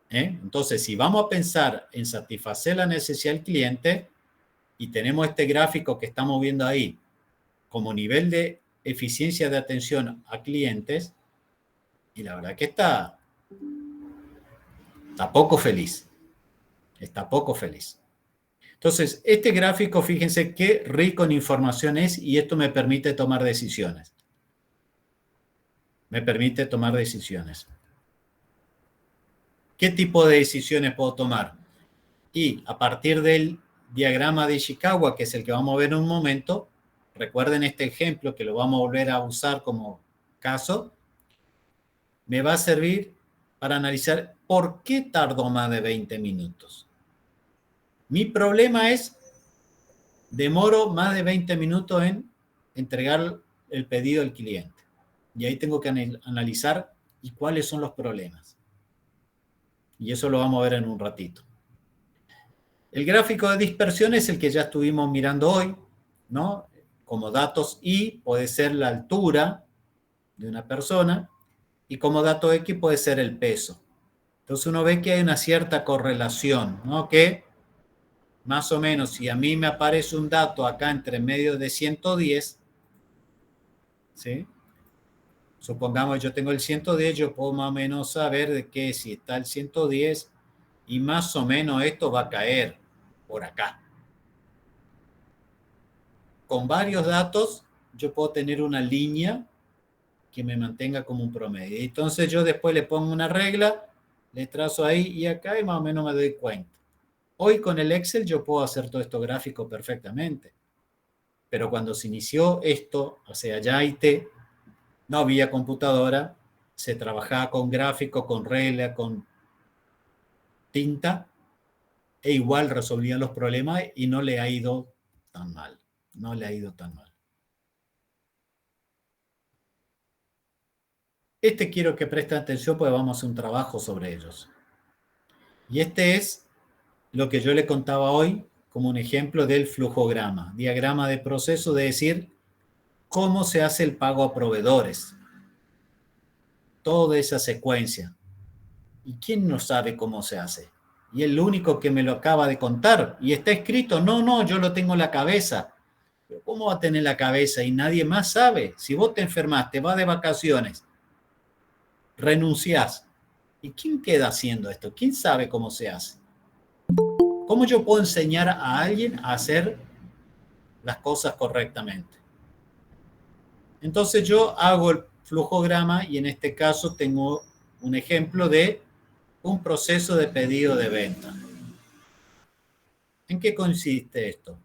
Entonces, si vamos a pensar en satisfacer la necesidad del cliente y tenemos este gráfico que estamos viendo ahí como nivel de eficiencia de atención a clientes, y la verdad que está poco feliz. Está poco feliz. Entonces, este gráfico, fíjense qué rico en información es y esto me permite tomar decisiones. Me permite tomar decisiones. ¿Qué tipo de decisiones puedo tomar? Y a partir del diagrama de Ishikawa, que es el que vamos a ver en un momento, recuerden este ejemplo que lo vamos a volver a usar como caso, me va a servir para analizar por qué tardó más de 20 minutos. Mi problema es demoro más de 20 minutos en entregar el pedido al cliente. Y ahí tengo que analizar y cuáles son los problemas. Y eso lo vamos a ver en un ratito. El gráfico de dispersión es el que ya estuvimos mirando hoy, ¿no? Como datos Y puede ser la altura de una persona y como dato X puede ser el peso. Entonces uno ve que hay una cierta correlación, ¿no? Que más o menos si a mí me aparece un dato acá entre medio de 110, ¿sí? Supongamos yo tengo el 110, yo puedo más o menos saber de que si está el 110 y más o menos esto va a caer por acá. Con varios datos yo puedo tener una línea que me mantenga como un promedio. Entonces yo después le pongo una regla, le trazo ahí y acá y más o menos me doy cuenta. Hoy con el Excel yo puedo hacer todo esto gráfico perfectamente. Pero cuando se inició esto, o sea, ya IT, no había computadora, se trabajaba con gráfico, con regla, con tinta, e igual resolvían los problemas y no le ha ido tan mal. No le ha ido tan mal. Este quiero que presten atención porque vamos a hacer un trabajo sobre ellos. Y este es lo que yo le contaba hoy como un ejemplo del flujograma, diagrama de proceso, de decir cómo se hace el pago a proveedores. Toda esa secuencia. ¿Y quién no sabe cómo se hace? Y el único que me lo acaba de contar. Y está escrito, no, yo lo tengo en la cabeza. Pero ¿cómo va a tener la cabeza? Y nadie más sabe. Si vos te enfermaste, vas de vacaciones, renunciás. ¿Y quién queda haciendo esto? ¿Quién sabe cómo se hace? ¿Cómo yo puedo enseñar a alguien a hacer las cosas correctamente? Entonces yo hago el flujograma y en este caso tengo un ejemplo de un proceso de pedido de venta. ¿En qué consiste esto?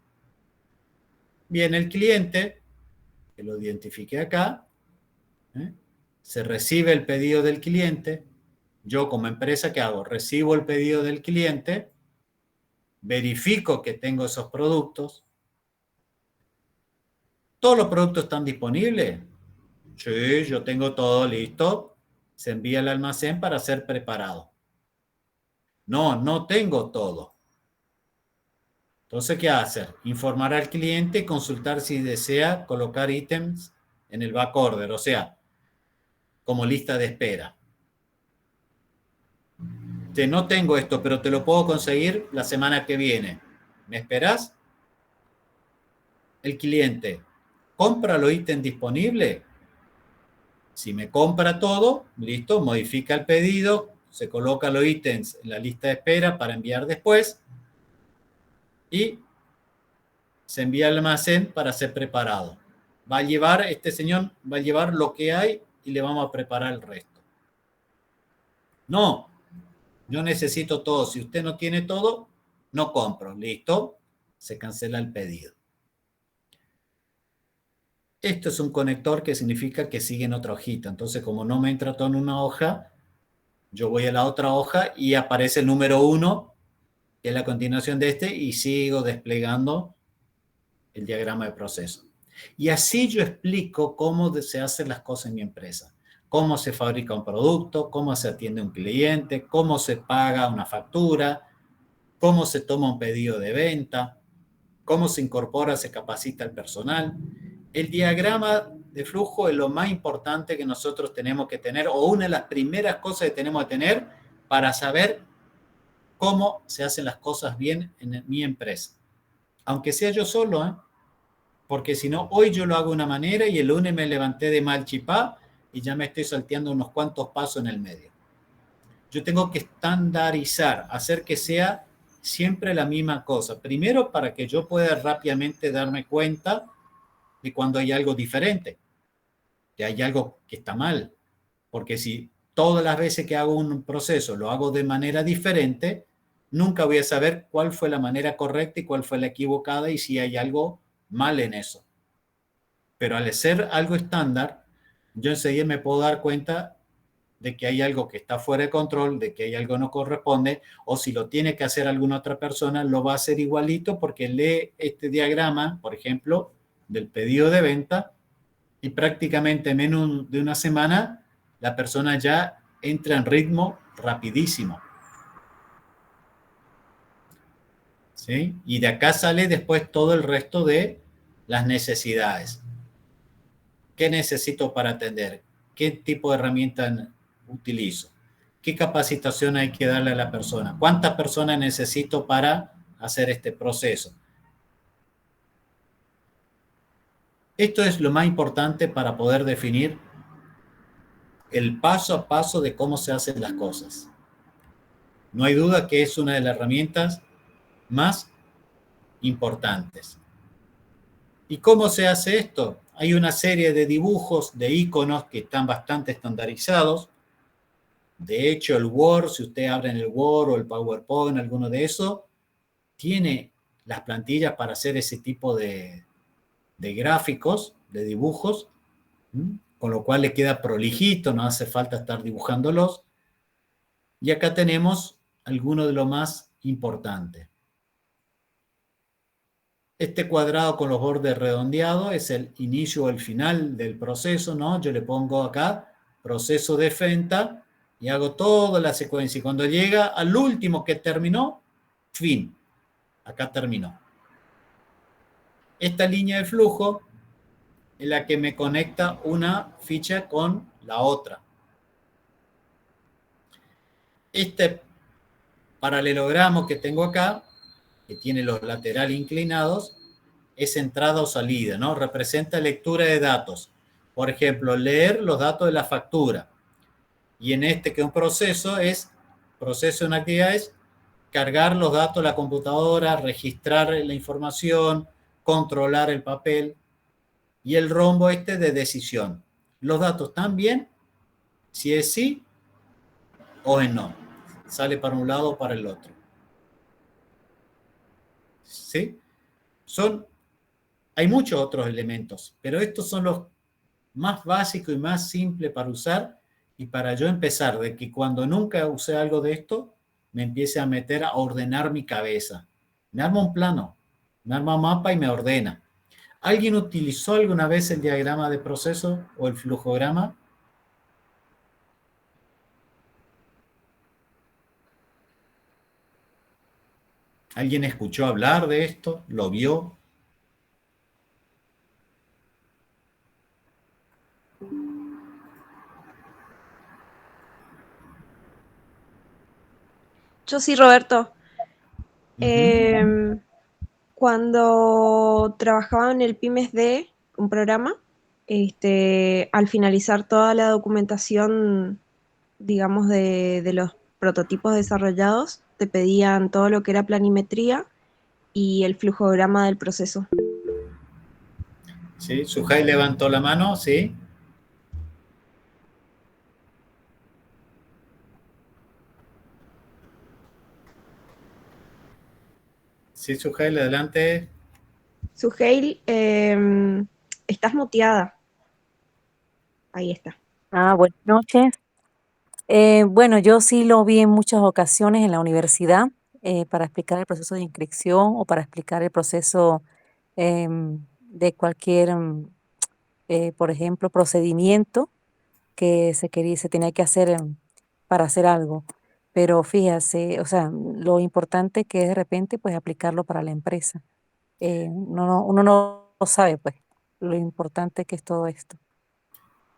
Bien, el cliente, que lo identifique acá, se recibe el pedido del cliente. Yo como empresa, ¿qué hago? Recibo el pedido del cliente, verifico que tengo esos productos. ¿Todos los productos están disponibles? Sí, yo tengo todo listo. Se envía al almacén para ser preparado. No tengo todo. Entonces, ¿qué hacer? Informar al cliente y consultar si desea colocar ítems en el backorder, o sea, como lista de espera. No tengo esto, pero te lo puedo conseguir la semana que viene. ¿Me esperas? El cliente compra los ítems disponibles. Si me compra todo, listo, modifica el pedido, se coloca los ítems en la lista de espera para enviar después y se envía al almacén para ser preparado. Este señor va a llevar lo que hay y le vamos a preparar el resto. No, yo necesito todo. Si usted no tiene todo, no compro. Listo, se cancela el pedido. Esto es un conector que significa que sigue en otra hojita. Entonces, como no me entra todo en una hoja, yo voy a la otra hoja y aparece el número 1, que es la continuación de este, y sigo desplegando el diagrama de proceso. Y así yo explico cómo se hacen las cosas en mi empresa. Cómo se fabrica un producto, cómo se atiende a un cliente, cómo se paga una factura, cómo se toma un pedido de venta, cómo se incorpora, se capacita el personal. El diagrama de flujo es lo más importante que nosotros tenemos que tener, o una de las primeras cosas que tenemos que tener para saber cómo se hacen las cosas bien en mi empresa. Aunque sea yo solo, ¿eh? Porque si no, hoy yo lo hago de una manera y el lunes me levanté de mal chipá y ya me estoy salteando unos cuantos pasos en el medio. Yo tengo que estandarizar, hacer que sea siempre la misma cosa. Primero, para que yo pueda rápidamente darme cuenta de cuando hay algo diferente, que hay algo que está mal. Porque si todas las veces que hago un proceso lo hago de manera diferente, nunca voy a saber cuál fue la manera correcta y cuál fue la equivocada y si hay algo mal en eso. Pero al ser algo estándar, yo enseguida me puedo dar cuenta de que hay algo que está fuera de control, de que hay algo que no corresponde, o si lo tiene que hacer alguna otra persona, lo va a hacer igualito porque lee este diagrama, por ejemplo, del pedido de venta, y prácticamente en menos de una semana la persona ya entra en ritmo rapidísimo. ¿Sí? Y de acá sale después todo el resto de las necesidades. ¿Qué necesito para atender? ¿Qué tipo de herramienta utilizo? ¿Qué capacitación hay que darle a la persona? ¿Cuántas personas necesito para hacer este proceso? Esto es lo más importante para poder definir el paso a paso de cómo se hacen las cosas. No hay duda que es una de las herramientas más importantes. ¿Y cómo se hace esto? Hay una serie de dibujos, de iconos que están bastante estandarizados. De hecho, el Word, si usted abre en el Word o el PowerPoint, alguno de esos, tiene las plantillas para hacer ese tipo de gráficos, de dibujos, con lo cual le queda prolijito, no hace falta estar dibujándolos. Y acá tenemos algunos de los más importantes. Este cuadrado con los bordes redondeados es el inicio o el final del proceso, ¿no? Yo le pongo acá proceso de venta y hago toda la secuencia. Y cuando llega al último que terminó, fin. Acá terminó. Esta línea de flujo es la que me conecta una ficha con la otra. Este paralelogramo que tengo acá, que tiene los laterales inclinados, es entrada o salida, ¿no? Representa lectura de datos. Por ejemplo, leer los datos de la factura. Y en este, que es un proceso, es proceso en actividades, cargar los datos a la computadora, registrar la información, controlar el papel. Y el rombo este de decisión. Los datos están bien, si es sí o es no. Sale para un lado o para el otro. ¿Sí? Hay muchos otros elementos, pero estos son los más básicos y más simples para usar y para yo empezar, de que cuando nunca usé algo de esto, me empiece a meter a ordenar mi cabeza. Me arma un plano, me arma un mapa y me ordena. ¿Alguien utilizó alguna vez el diagrama de proceso o el flujograma? ¿Alguien escuchó hablar de esto? ¿Lo vio?
Yo sí, Roberto.
Uh-huh.
Cuando trabajaba en el Pymes D, un programa, al finalizar toda la documentación, digamos, de los prototipos desarrollados, te pedían todo lo que era planimetría y el flujograma del proceso.
Sí, Sujay levantó la mano, sí. Sí, Sujay, adelante.
Suheil, estás muteada. Ahí está.
Buenas noches. Bueno, yo sí lo vi en muchas ocasiones en la universidad para explicar el proceso de inscripción o para explicar el proceso de cualquier, por ejemplo, procedimiento que se tenía que hacer para hacer algo. Pero fíjese, o sea, lo importante que es de repente pues aplicarlo para la empresa. Uno no lo sabe pues lo importante que es todo esto.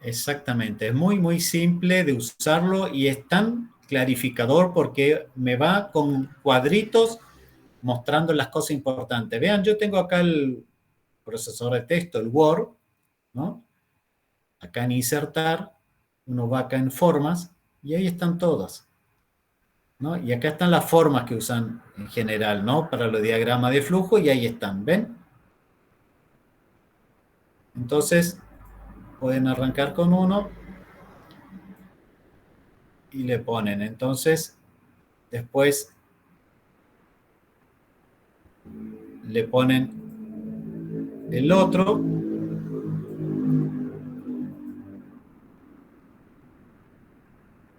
Exactamente, es muy, muy simple de usarlo y es tan clarificador porque me va con cuadritos mostrando las cosas importantes. Vean, yo tengo acá el procesador de texto, el Word, ¿no? Acá en insertar, uno va acá en formas y ahí están todas, ¿no? Y acá están las formas que usan en general, ¿no? Para los diagramas de flujo y ahí están, ¿ven? Entonces, pueden arrancar con uno y le ponen. Entonces, después le ponen el otro.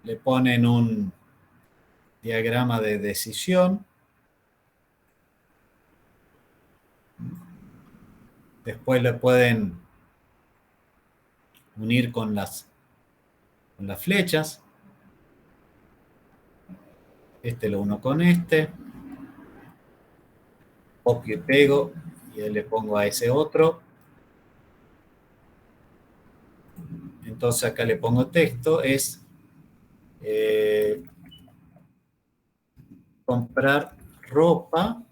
le ponen un diagrama de decisión. Después le pueden unir con las flechas. Este lo uno con este. Copio y pego y le pongo a ese otro. Entonces acá le pongo texto, es comprar ropa,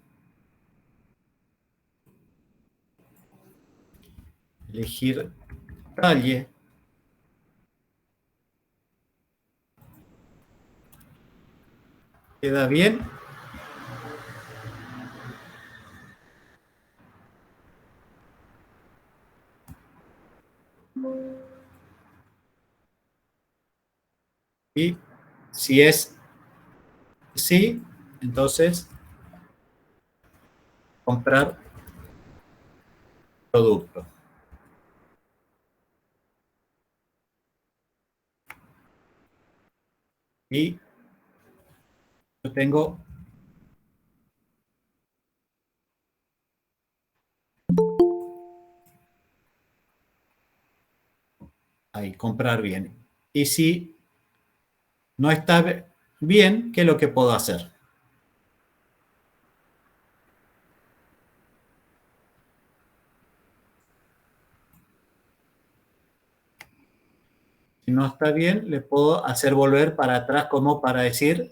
elegir talle, ¿queda bien? Y si es sí, entonces comprar producto. Y yo tengo ahí, comprar bien. Y si no está bien, ¿qué es lo que puedo hacer? Si no está bien, le puedo hacer volver para atrás como para decir,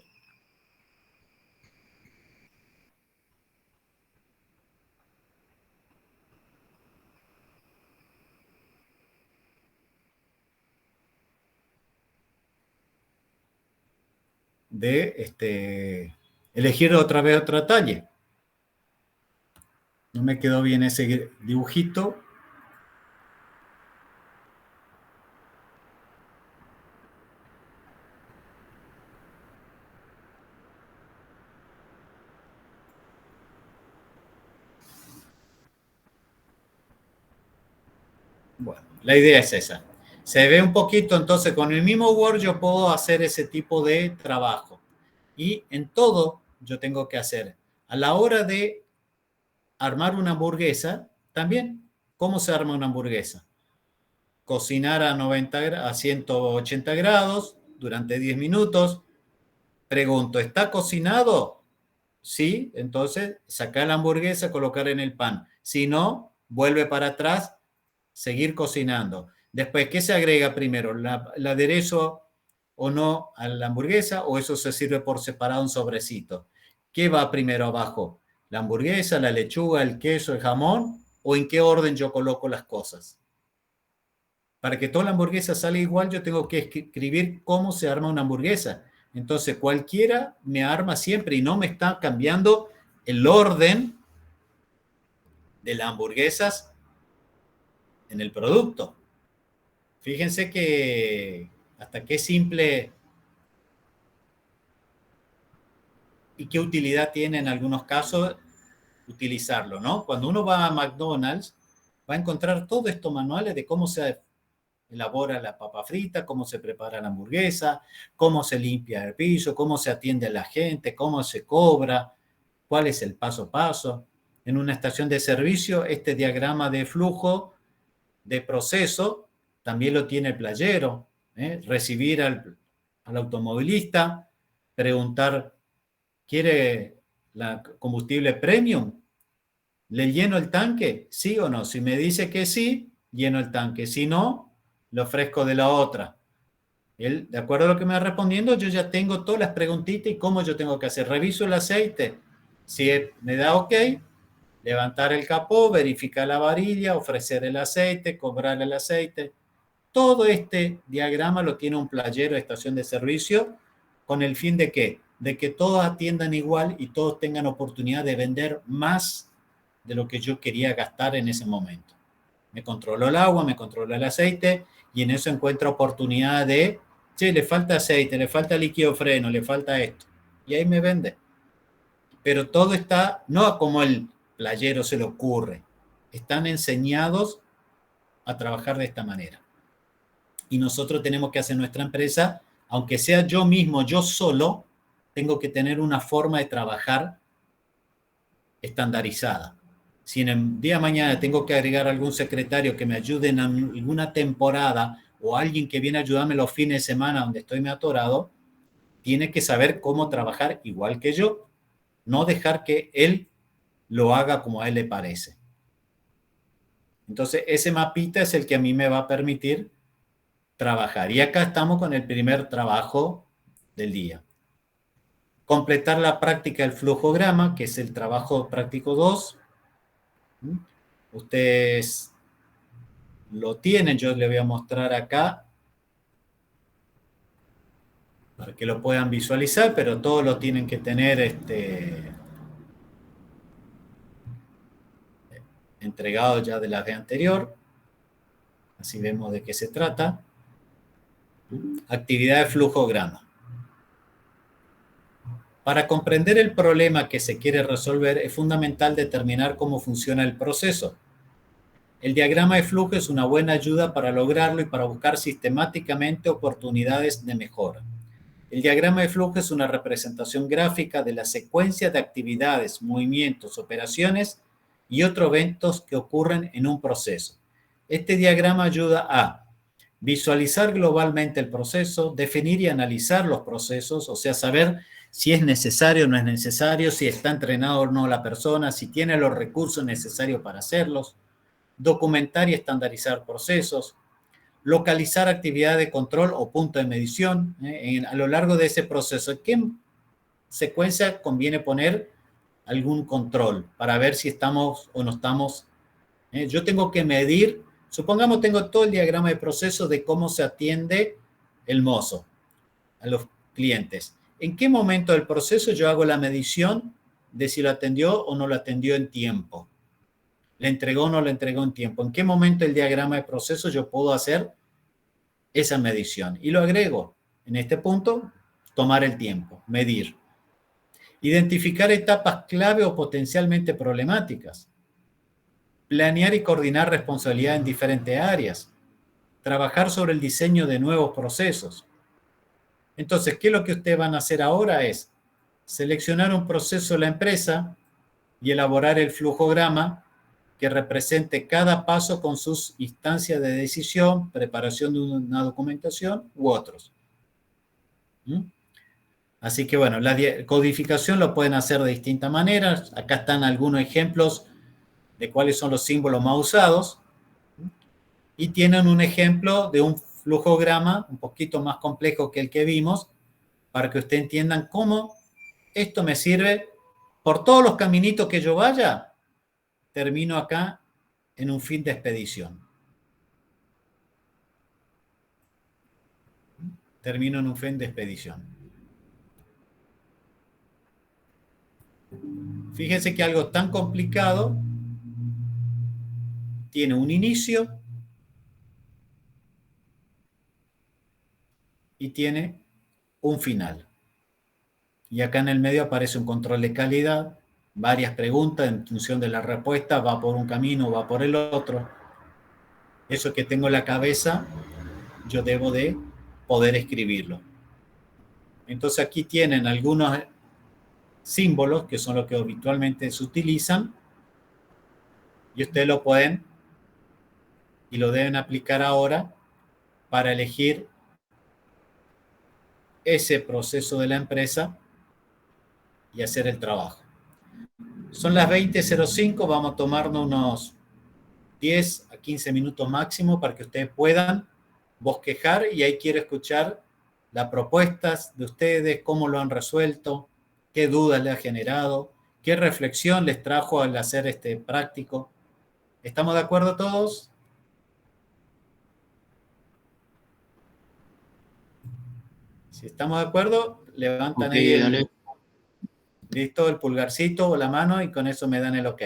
de elegir otra vez otra talla. No me quedó bien ese dibujito. Bueno, la idea es esa. Se ve un poquito, entonces con el mismo Word yo puedo hacer ese tipo de trabajo. Y en todo yo tengo que hacer. A la hora de armar una hamburguesa, también, ¿cómo se arma una hamburguesa? Cocinar a 180 grados durante 10 minutos. Pregunto, ¿está cocinado? Sí, entonces sacar la hamburguesa, colocar en el pan. Si no, vuelve para atrás, seguir cocinando. Después, ¿qué se agrega primero? ¿El aderezo o no a la hamburguesa o eso se sirve por separado en sobrecito? ¿Qué va primero abajo? ¿La hamburguesa, la lechuga, el queso, el jamón? ¿O en qué orden yo coloco las cosas? Para que toda la hamburguesa salga igual, yo tengo que escribir cómo se arma una hamburguesa. Entonces, cualquiera me arma siempre y no me está cambiando el orden de las hamburguesas en el producto. Fíjense que hasta qué simple y qué utilidad tiene en algunos casos utilizarlo, ¿no? Cuando uno va a McDonald's, va a encontrar todos estos manuales de cómo se elabora la papa frita, cómo se prepara la hamburguesa, cómo se limpia el piso, cómo se atiende a la gente, cómo se cobra, cuál es el paso a paso. En una estación de servicio, este diagrama de flujo de proceso también lo tiene el playero. Recibir al automovilista, preguntar, ¿quiere la combustible premium? ¿Le lleno el tanque? ¿Sí o no? Si me dice que sí, lleno el tanque. Si no, le ofrezco de la otra. Él, de acuerdo a lo que me va respondiendo, yo ya tengo todas las preguntitas y cómo yo tengo que hacer. Reviso el aceite. Si me da OK, levantar el capó, verificar la varilla, ofrecer el aceite, cobrar el aceite. Todo este diagrama lo tiene un playero de estación de servicio con el fin de ¿qué? De que todos atiendan igual y todos tengan oportunidad de vender más de lo que yo quería gastar en ese momento. Me controló el agua, me controló el aceite y en eso encuentro oportunidad de, che, le falta aceite, le falta líquido freno, le falta esto. Y ahí me vende. Pero todo está, no como el playero se le ocurre, están enseñados a trabajar de esta manera. Y nosotros tenemos que hacer nuestra empresa aunque sea yo mismo, yo solo, tengo que tener una forma de trabajar estandarizada. Si en el día de mañana tengo que agregar algún secretario que me ayude en alguna temporada o alguien que viene a ayudarme los fines de semana donde estoy me atorado, tiene que saber cómo trabajar igual que yo, no dejar que él lo haga como a él le parece. Entonces, ese mapita es el que a mí me va a permitir trabajar. Y acá estamos con el primer trabajo del día. Completar la práctica del flujograma, que es el trabajo práctico 2. Ustedes lo tienen, yo les voy a mostrar acá para que lo puedan visualizar, pero todos lo tienen que tener entregado ya de la vez anterior. Así vemos de qué se trata. Actividad de flujograma. Para comprender el problema que se quiere resolver, es fundamental determinar cómo funciona el proceso. El diagrama de flujo es una buena ayuda para lograrlo y para buscar sistemáticamente oportunidades de mejora. El diagrama de flujo es una representación gráfica de la secuencia de actividades, movimientos, operaciones y otros eventos que ocurren en un proceso. Este diagrama ayuda a visualizar globalmente el proceso, definir y analizar los procesos, o sea, saber si es necesario o no es necesario, si está entrenado o no la persona, si tiene los recursos necesarios para hacerlos, documentar y estandarizar procesos, localizar actividad de control o punto de medición a lo largo de ese proceso. ¿En qué secuencia conviene poner algún control para ver si estamos o no estamos? Yo tengo que medir, supongamos tengo todo el diagrama de proceso de cómo se atiende el mozo a los clientes. ¿En qué momento del proceso yo hago la medición de si lo atendió o no lo atendió en tiempo? ¿Le entregó o no le entregó en tiempo? ¿En qué momento del diagrama de proceso yo puedo hacer esa medición? Y lo agrego. En este punto, tomar el tiempo, medir. Identificar etapas clave o potencialmente problemáticas. Planear y coordinar responsabilidad en diferentes áreas. Trabajar sobre el diseño de nuevos procesos. Entonces, ¿qué es lo que ustedes van a hacer ahora? Es seleccionar un proceso de la empresa y elaborar el flujograma que represente cada paso con sus instancias de decisión, preparación de una documentación u otros. Así que bueno, la codificación lo pueden hacer de distintas maneras. Acá están algunos ejemplos de cuáles son los símbolos más usados. Y tienen un ejemplo de un flujograma un poquito más complejo que el que vimos, para que ustedes entiendan cómo esto me sirve por todos los caminitos que yo vaya, termino acá en un fin de expedición. Termino en un fin de expedición. Fíjense que algo tan complicado tiene un inicio y tiene un final. Y acá en el medio aparece un control de calidad, varias preguntas en función de la respuesta, va por un camino, va por el otro. Eso que tengo en la cabeza, yo debo de poder escribirlo. Entonces aquí tienen algunos símbolos que son los que habitualmente se utilizan y ustedes lo pueden y lo deben aplicar ahora para elegir ese proceso de la empresa y hacer el trabajo. Son las 20:05, vamos a tomarnos unos 10 a 15 minutos máximo para que ustedes puedan bosquejar y ahí quiero escuchar las propuestas de ustedes, cómo lo han resuelto, qué dudas les ha generado, qué reflexión les trajo al hacer este práctico. ¿Estamos de acuerdo todos? Si estamos de acuerdo, levantan ahí listo, el pulgarcito o la mano y con eso me dan el ok.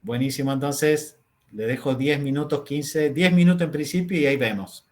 Buenísimo, entonces le dejo 10 minutos, 15, 10 minutos en principio y ahí vemos.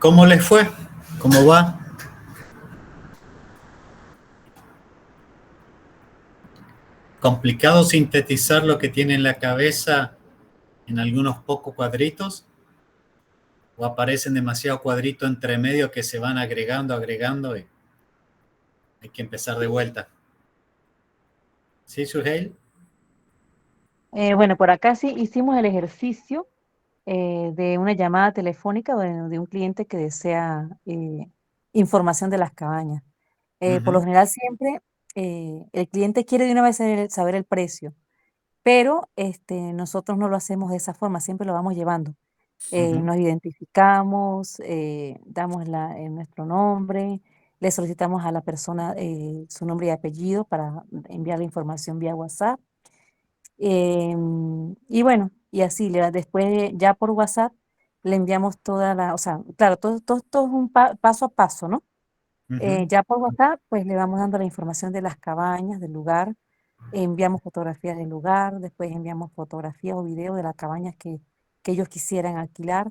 ¿Cómo les fue? ¿Cómo va? ¿Complicado sintetizar lo que tiene en la cabeza en algunos pocos cuadritos? ¿O aparecen demasiados cuadritos entre medio que se van agregando y hay que empezar de vuelta? ¿Sí, Suheil?
Bueno, por acá sí hicimos el ejercicio de una llamada telefónica de un cliente que desea información de las cabañas. Por lo
Ujú,
general siempre el cliente quiere de una vez saber el precio, pero nosotros no lo hacemos de esa forma, siempre lo vamos llevando.
ujú.
Nos identificamos, damos nuestro nombre, le solicitamos a la persona su nombre y apellido para enviar la información vía WhatsApp. Y bueno, y así, después ya por WhatsApp le enviamos o sea, claro, todo es un paso a paso, ¿no?
Ujú.
Ya por WhatsApp, pues le vamos dando la información de las cabañas, del lugar, enviamos fotografías del lugar, después enviamos fotografías o videos de las cabañas que ellos quisieran alquilar,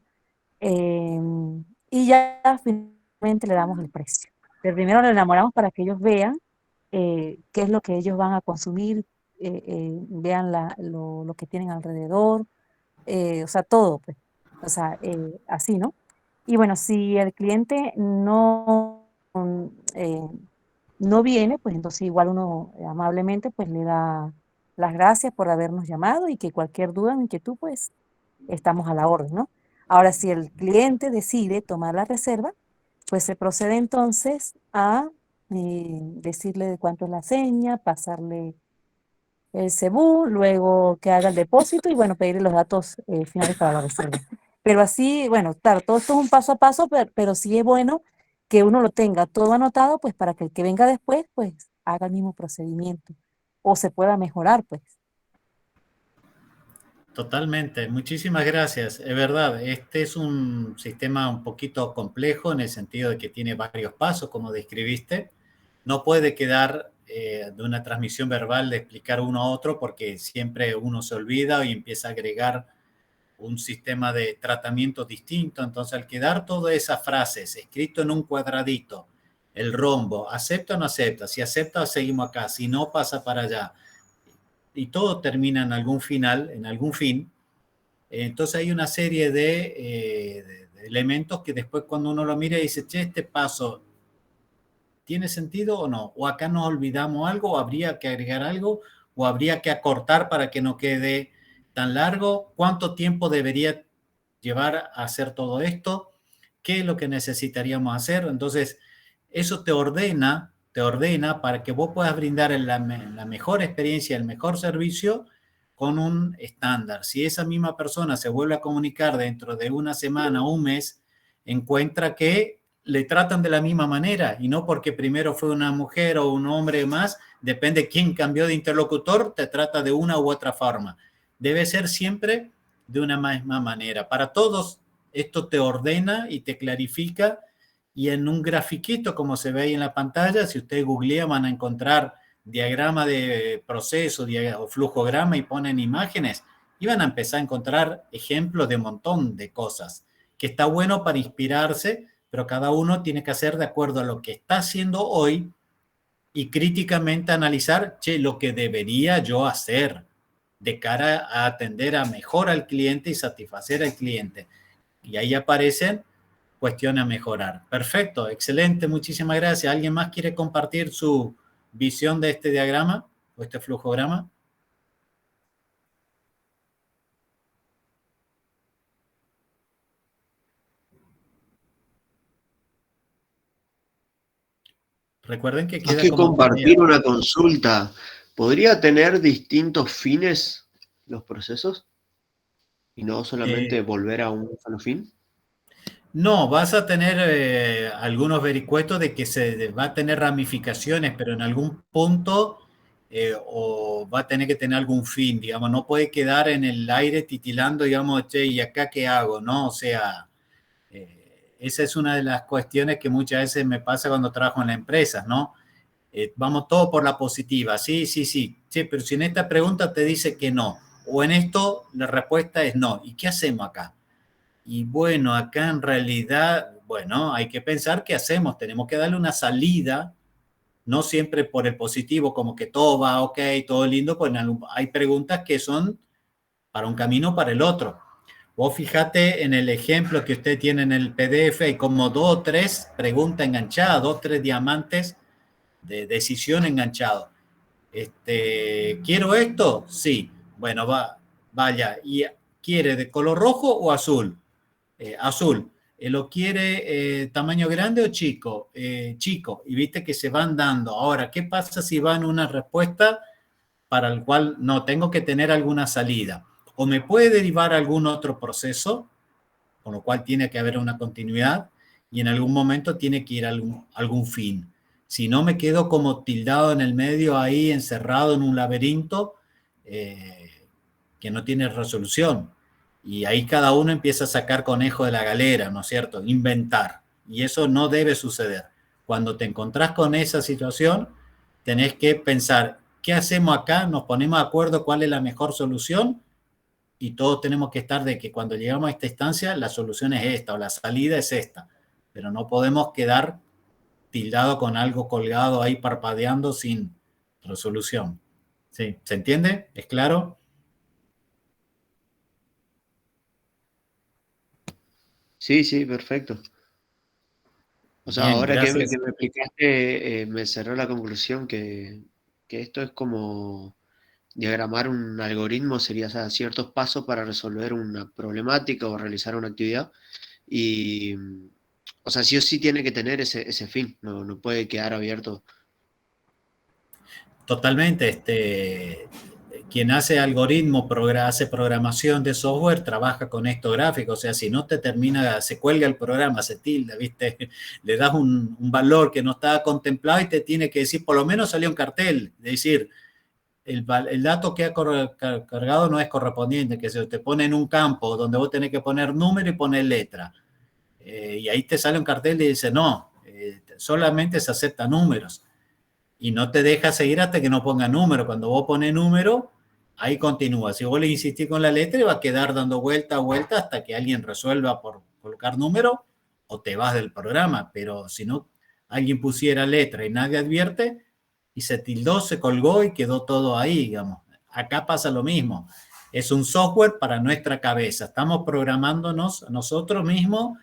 y ya finalmente le damos el precio. Pero primero lo enamoramos para que ellos vean qué es lo que ellos van a consumir, vean lo que tienen alrededor, o sea, todo, pues, o sea, así, ¿no? Y bueno, si el cliente eh, no viene, pues entonces igual uno amablemente pues le da las gracias por habernos llamado y que cualquier duda o inquietud, pues estamos a la orden, ¿no? Ahora, si el cliente decide tomar la reserva, pues se procede entonces a decirle de cuánto es la seña, pasarle el cebú, luego que haga el depósito y bueno, pedirle los datos finales para la reserva. Pero así, bueno, claro, todo esto es un paso a paso, pero sí es bueno que uno lo tenga todo anotado, pues para que el que venga después, pues haga el mismo procedimiento o se pueda mejorar, pues.
Totalmente, muchísimas gracias. Es verdad, este es un sistema un poquito complejo en el sentido de que tiene varios pasos, como describiste. No puede quedar de una transmisión verbal de explicar uno a otro porque siempre uno se olvida y empieza a agregar un sistema de tratamiento distinto. Entonces, al quedar todas esas frases escrito en un cuadradito, el rombo, acepta o no acepta, si acepta, seguimos acá, si no, pasa para allá. Y todo termina en algún final, en algún fin. Entonces hay una serie de elementos que después cuando uno lo mira y dice, che, este paso, ¿tiene sentido o no? ¿O acá nos olvidamos algo? ¿O habría que agregar algo? ¿O habría que acortar para que no quede tan largo? ¿Cuánto tiempo debería llevar a hacer todo esto? ¿Qué es lo que necesitaríamos hacer? Entonces, eso te ordena para que vos puedas brindar la mejor experiencia, el mejor servicio con un estándar. Si esa misma persona se vuelve a comunicar dentro de una semana o un mes, encuentra que le tratan de la misma manera y no porque primero fue una mujer o un hombre más, depende quién cambió de interlocutor, te trata de una u otra forma. Debe ser siempre de una misma manera. Para todos, esto te ordena y te clarifica y en un grafiquito, como se ve ahí en la pantalla, si ustedes googlean van a encontrar diagrama de proceso o flujograma y ponen imágenes y van a empezar a encontrar ejemplos de un montón de cosas que está bueno para inspirarse, pero cada uno tiene que hacer de acuerdo a lo que está haciendo hoy y críticamente analizar, che, lo que debería yo hacer de cara a atender a mejor al cliente y satisfacer al cliente. Y ahí aparecen cuestiones a mejorar. Perfecto, excelente, muchísimas gracias. ¿Alguien más quiere compartir su visión de este diagrama o este flujograma? Recuerden que
Más
queda
que
como tarea.
compartir una consulta, ¿podría tener distintos fines los procesos y no solamente
Eh,
volver a un solo fin?
no, vas a tener algunos vericuetos de que se va a tener ramificaciones, pero en algún punto o va a tener que tener algún fin, digamos, no puede quedar en el aire titilando, digamos, che, ¿y acá qué hago? ¿No? O sea, esa es una de las cuestiones que muchas veces me pasa cuando trabajo en la empresa, ¿no? Vamos todo por la positiva, sí, sí, sí, sí, pero si en esta pregunta te dice que no, o en esto la respuesta es no, ¿y qué hacemos acá? Y bueno, acá en realidad Bueno, hay que pensar qué hacemos. Tenemos que darle una salida, no siempre por el positivo, como que todo va ok, todo lindo, pues hay preguntas que son para un camino o para el otro. Vos fíjate en el ejemplo que usted tiene en el PDF, hay como 2 o 3 preguntas enganchadas, 2 o 3 diamantes de decisión enganchados. ¿Quiero esto? Sí. Bueno, vaya. ¿Y quiere de color rojo o azul? Azul. ¿Lo quiere tamaño grande o chico? Chico. Y viste que se van dando. Ahora, ¿qué pasa si van una respuesta para el cual no tengo que tener alguna salida? O me puede derivar algún otro proceso, con lo cual tiene que haber una continuidad y en algún momento tiene que ir a algún fin. Si no, me quedo como tildado en el medio ahí, encerrado en un laberinto que no tiene resolución. Y ahí cada uno empieza a sacar conejo de la galera, ¿no es cierto? Inventar. Y eso no debe suceder. Cuando te encontrás con esa situación, tenés que pensar, ¿qué hacemos acá? Nos ponemos de acuerdo cuál es la mejor solución y todos tenemos que estar de que cuando llegamos a esta instancia, la solución es esta o la salida es esta. Pero no podemos quedar tildado con algo colgado ahí parpadeando sin resolución. ¿Sí? ¿Se entiende? ¿Es claro?
Sí, sí, perfecto. O sea,
Bien,
ahora
gracias.
que me explicaste, me cerró la conclusión que esto es como diagramar un algoritmo, sería, o sea, ciertos pasos para resolver una problemática o realizar una actividad. Y, o sea, sí o sí tiene que tener ese fin, no puede quedar abierto.
Totalmente. Quien hace algoritmo, hace programación de software, trabaja con esto gráfico. O sea, si no te termina, se cuelga el programa, se tilda, ¿viste? Le das un valor que no estaba contemplado y te tiene que decir, por lo menos salió un cartel, es decir, el dato que ha cargado no es correspondiente, que se te pone en un campo donde vos tenés que poner número y poner letra. Y ahí te sale un cartel y dice, no, solamente se aceptan números. Y no te deja seguir hasta que no ponga número. Cuando vos pones número, ahí continúa. Si vos le insistís con la letra, va a quedar dando vuelta a vuelta hasta que alguien resuelva por colocar número o te vas del programa. Pero si no, alguien pusiera letra y nadie advierte, y se tildó, se colgó y quedó todo ahí, digamos. Acá pasa lo mismo. Es un software para nuestra cabeza. Estamos programándonos a nosotros mismos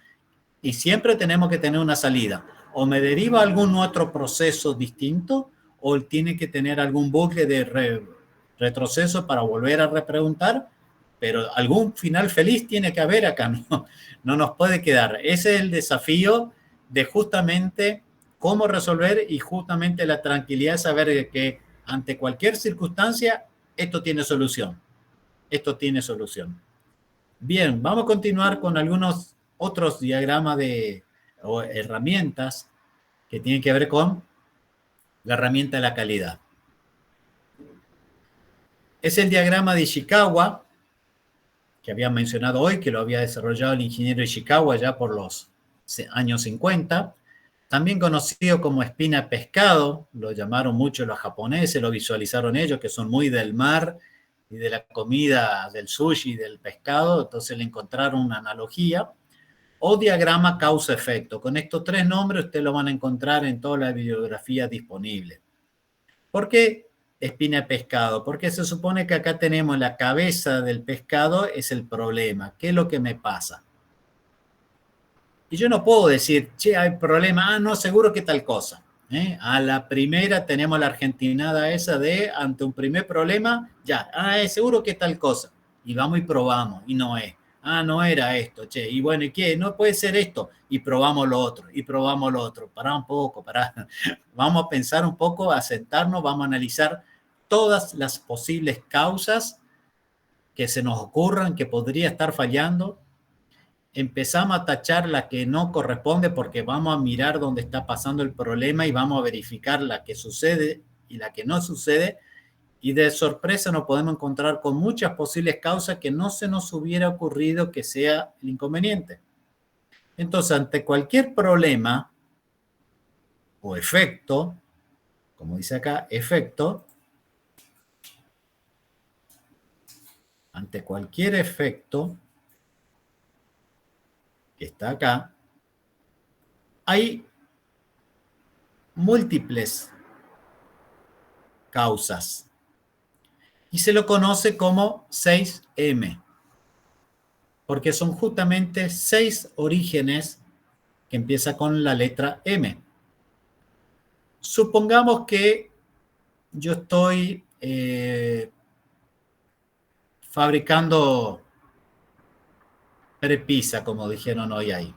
y siempre tenemos que tener una salida. O me deriva algún otro proceso distinto o tiene que tener algún bucle de retroceso para volver a repreguntar, pero algún final feliz tiene que haber acá, no nos puede quedar. Ese es el desafío de justamente cómo resolver y justamente la tranquilidad de saber que ante cualquier circunstancia esto tiene solución. Esto tiene solución. Bien, vamos a continuar con algunos otros diagramas o herramientas que tienen que ver con la herramienta de la calidad. Es el diagrama de Ishikawa, que había mencionado hoy, que lo había desarrollado el ingeniero Ishikawa ya por los años 50. También conocido como espina de pescado, lo llamaron mucho los japoneses, lo visualizaron ellos, que son muy del mar y de la comida, del sushi, del pescado, entonces le encontraron una analogía. O diagrama causa-efecto. Con estos 3 nombres ustedes lo van a encontrar en toda la bibliografía disponible. ¿Por qué espina de pescado? Porque se supone que acá tenemos la cabeza del pescado, es el problema. ¿Qué es lo que me pasa? Y yo no puedo decir, che, hay problema, no, seguro que tal cosa. A la primera tenemos la argentinada esa de, ante un primer problema, ya, es seguro que tal cosa. Y vamos y probamos, y no es. No era esto, che. Y bueno, ¿y qué? No puede ser esto. Y probamos lo otro, y probamos lo otro. Pará un poco, pará. Vamos a pensar un poco, a sentarnos, vamos a analizar todas las posibles causas que se nos ocurran, que podría estar fallando. Empezamos a tachar la que no corresponde porque vamos a mirar dónde está pasando el problema y vamos a verificar la que sucede y la que no sucede. Y de sorpresa nos podemos encontrar con muchas posibles causas que no se nos hubiera ocurrido que sea el inconveniente. Entonces, ante cualquier problema o efecto, como dice acá, efecto, ante cualquier efecto que está acá, hay múltiples causas y se lo conoce como 6M, porque son justamente 6 orígenes que empieza con la letra M. Supongamos que yo estoy fabricando prepisa, como dijeron hoy ahí.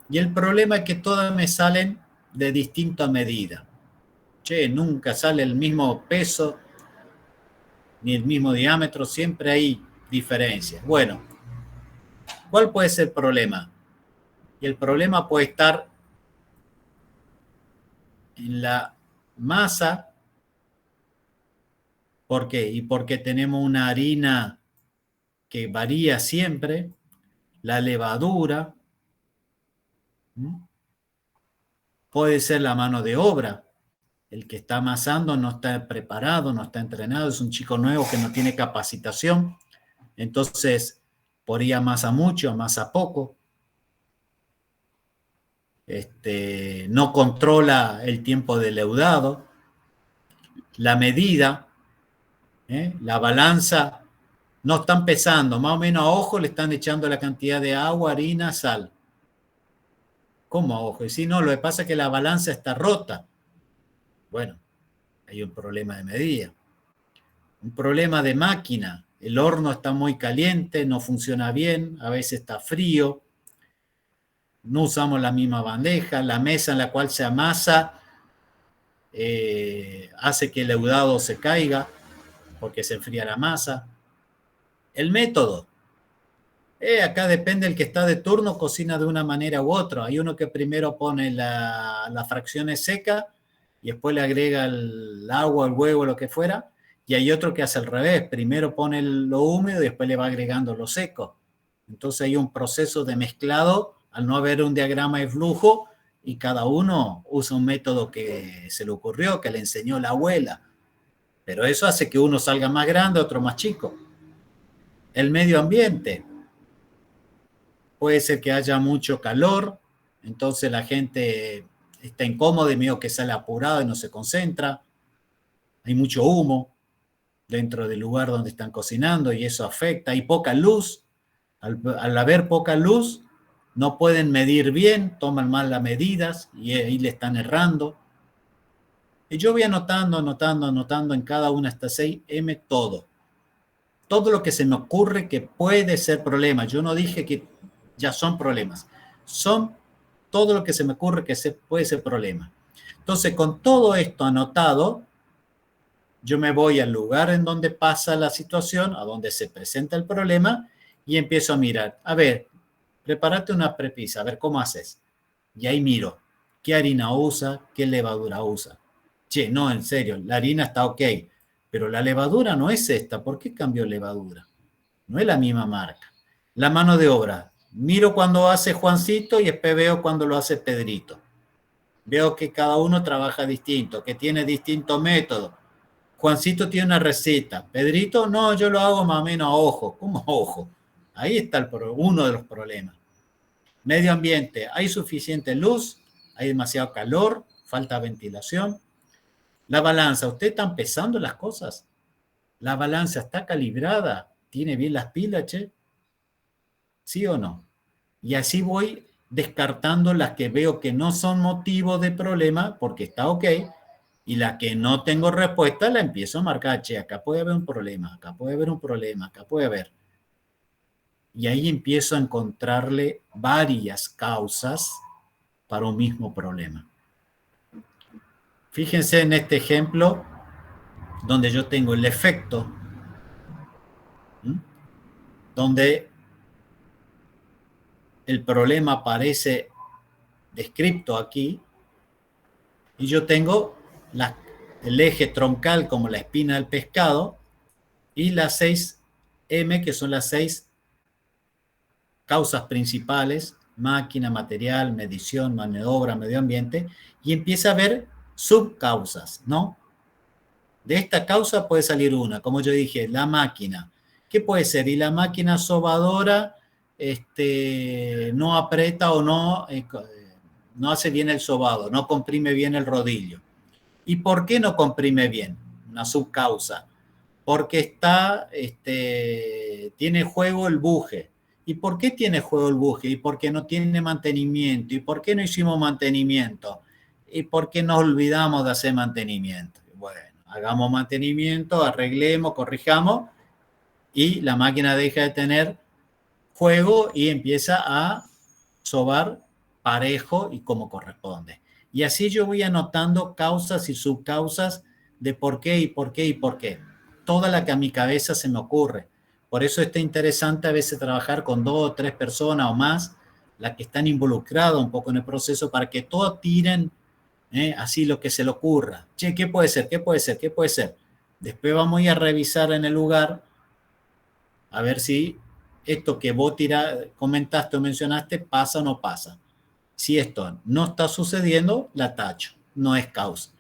Y el problema es que todas me salen de distinta medida. Che, nunca sale el mismo peso ni el mismo diámetro, siempre hay diferencias. Bueno, ¿cuál puede ser el problema? Y el problema puede estar en la masa. ¿Por qué? Y porque tenemos una harina que varía siempre, la levadura, puede ser la mano de obra. El que está amasando no está preparado, no está entrenado, es un chico nuevo que no tiene capacitación. Entonces, por ahí amasa mucho, amasa poco. No controla el tiempo de leudado. La medida, la balanza, no están pesando. Más o menos a ojo le están echando la cantidad de agua, harina, sal. ¿Cómo a ojo? Y si no, lo que pasa es que la balanza está rota. Bueno, hay un problema de medida. Un problema de máquina. El horno está muy caliente, no funciona bien, a veces está frío. No usamos la misma bandeja. La mesa en la cual se amasa hace que el leudado se caiga porque se enfría la masa. El método. Acá depende el que está de turno, cocina de una manera u otra. Hay uno que primero pone las fracciones secas y después le agrega el agua, el huevo, lo que fuera. Y hay otro que hace al revés. Primero pone lo húmedo y después le va agregando lo seco. Entonces hay un proceso de mezclado al no haber un diagrama de flujo y cada uno usa un método que se le ocurrió, que le enseñó la abuela. Pero eso hace que uno salga más grande, otro más chico. El medio ambiente. Puede ser que haya mucho calor, entonces la gente está incómoda y medio que sale apurado y no se concentra. Hay mucho humo dentro del lugar donde están cocinando y eso afecta. Hay poca luz. Al haber poca luz, no pueden medir bien, toman mal las medidas y ahí le están errando. Y yo voy anotando en cada una de estas 6M todo. Todo lo que se me ocurre que puede ser problema. Yo no dije que ya son problemas. Son todo lo que se me ocurre que puede ser problema. Entonces, con todo esto anotado, yo me voy al lugar en donde pasa la situación, a donde se presenta el problema, y empiezo a mirar. A ver, prepárate una prepisa, a ver cómo haces. Y ahí miro qué harina usa, qué levadura usa. Che, no, en serio, la harina está ok, pero la levadura no es esta. ¿Por qué cambió levadura? No es la misma marca. La mano de obra. Miro cuando hace Juancito y después veo cuando lo hace Pedrito. Veo que cada uno trabaja distinto, que tiene distintos métodos. Juancito tiene una receta. Pedrito, no, yo lo hago más o menos a ojo. ¿Cómo a ojo? Ahí está uno de los problemas. Medio ambiente. ¿Hay suficiente luz? ¿Hay demasiado calor? ¿Falta ventilación? La balanza. ¿Usted está pesando las cosas? ¿La balanza está calibrada? ¿Tiene bien las pilas, che? ¿Sí o no? Y así voy descartando las que veo que no son motivo de problema porque está ok, y las que no tengo respuesta la empiezo a marcar, che, acá puede haber un problema, acá puede haber un problema, acá puede haber. Y ahí empiezo a encontrarle varias causas para un mismo problema. Fíjense en este ejemplo donde yo tengo el efecto, donde el problema aparece descrito aquí, y yo tengo el eje troncal como la espina del pescado y las 6M, que son las 6 causas principales: máquina, material, medición, mano de obra, medio ambiente, y empieza a haber subcausas, ¿no? De esta causa puede salir una, como yo dije, la máquina. ¿Qué puede ser? Y la máquina sobadora no aprieta o no no hace bien el sobado, no comprime bien el rodillo. ¿Y por qué no comprime bien? Una subcausa. Porque tiene juego el buje. ¿Y por qué tiene juego el buje? ¿Y por qué no tiene mantenimiento? ¿Y por qué no hicimos mantenimiento? ¿Y por qué nos olvidamos de hacer mantenimiento? Bueno, hagamos mantenimiento, arreglemos, corrijamos y la máquina deja de tener juego y empieza a sobar parejo y como corresponde. Y así yo voy anotando causas y subcausas de por qué y por qué y por qué. Toda la que a mi cabeza se me ocurre. Por eso está interesante a veces trabajar con 2 o 3 personas o más, las que están involucradas un poco en el proceso, para que todos tiren así lo que se le ocurra. Che, ¿qué puede ser? ¿Qué puede ser? ¿Qué puede ser? Después vamos a ir a revisar en el lugar a ver si esto que vos comentaste o mencionaste pasa o no pasa. Si esto no está sucediendo, la tacho, no es causa.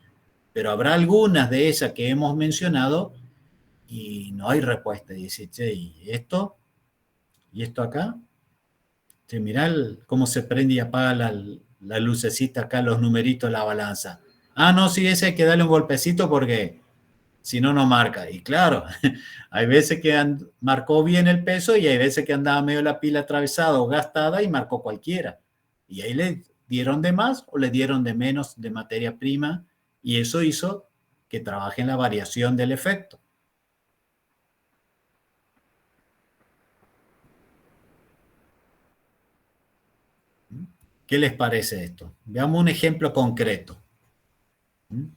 Pero habrá algunas de esas que hemos mencionado y no hay respuesta. Y dice, che, ¿y esto? ¿Y esto acá? Che, mirá cómo se prende y apaga la lucecita acá, los numeritos de la balanza. Ah, no, sí, ese hay que darle un golpecito porque si no, no marca. Y claro, hay veces que marcó bien el peso y hay veces que andaba medio la pila atravesada o gastada y marcó cualquiera. Y ahí le dieron de más o le dieron de menos de materia prima y eso hizo que trabaje en la variación del efecto. ¿Qué les parece esto? Veamos un ejemplo concreto.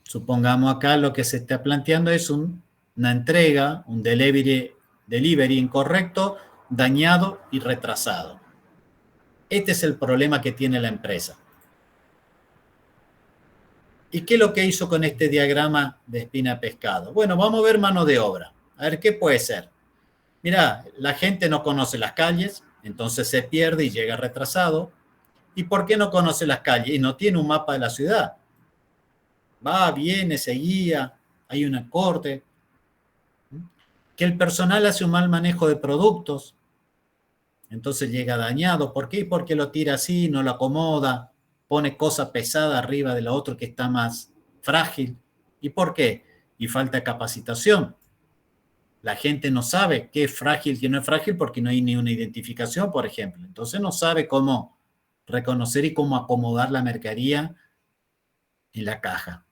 Supongamos acá lo que se está planteando es una entrega, un delivery incorrecto, dañado y retrasado. Este es el problema que tiene la empresa. ¿Y qué es lo que hizo con este diagrama de espina pescado? Bueno, vamos a ver mano de obra. A ver, ¿qué puede ser? Mira, la gente no conoce las calles, entonces se pierde y llega retrasado. ¿Y por qué no conoce las calles? Y no tiene un mapa de la ciudad. Va, viene, se guía, hay un corte. Que el personal hace un mal manejo de productos, entonces llega dañado. ¿Por qué? Porque lo tira así, no lo acomoda, pone cosa pesada arriba de la otra que está más frágil. ¿Y por qué? Y falta capacitación. La gente no sabe qué es frágil, qué no es frágil, porque no hay ni una identificación, por ejemplo. Entonces no sabe cómo reconocer y cómo acomodar la mercadería en la caja.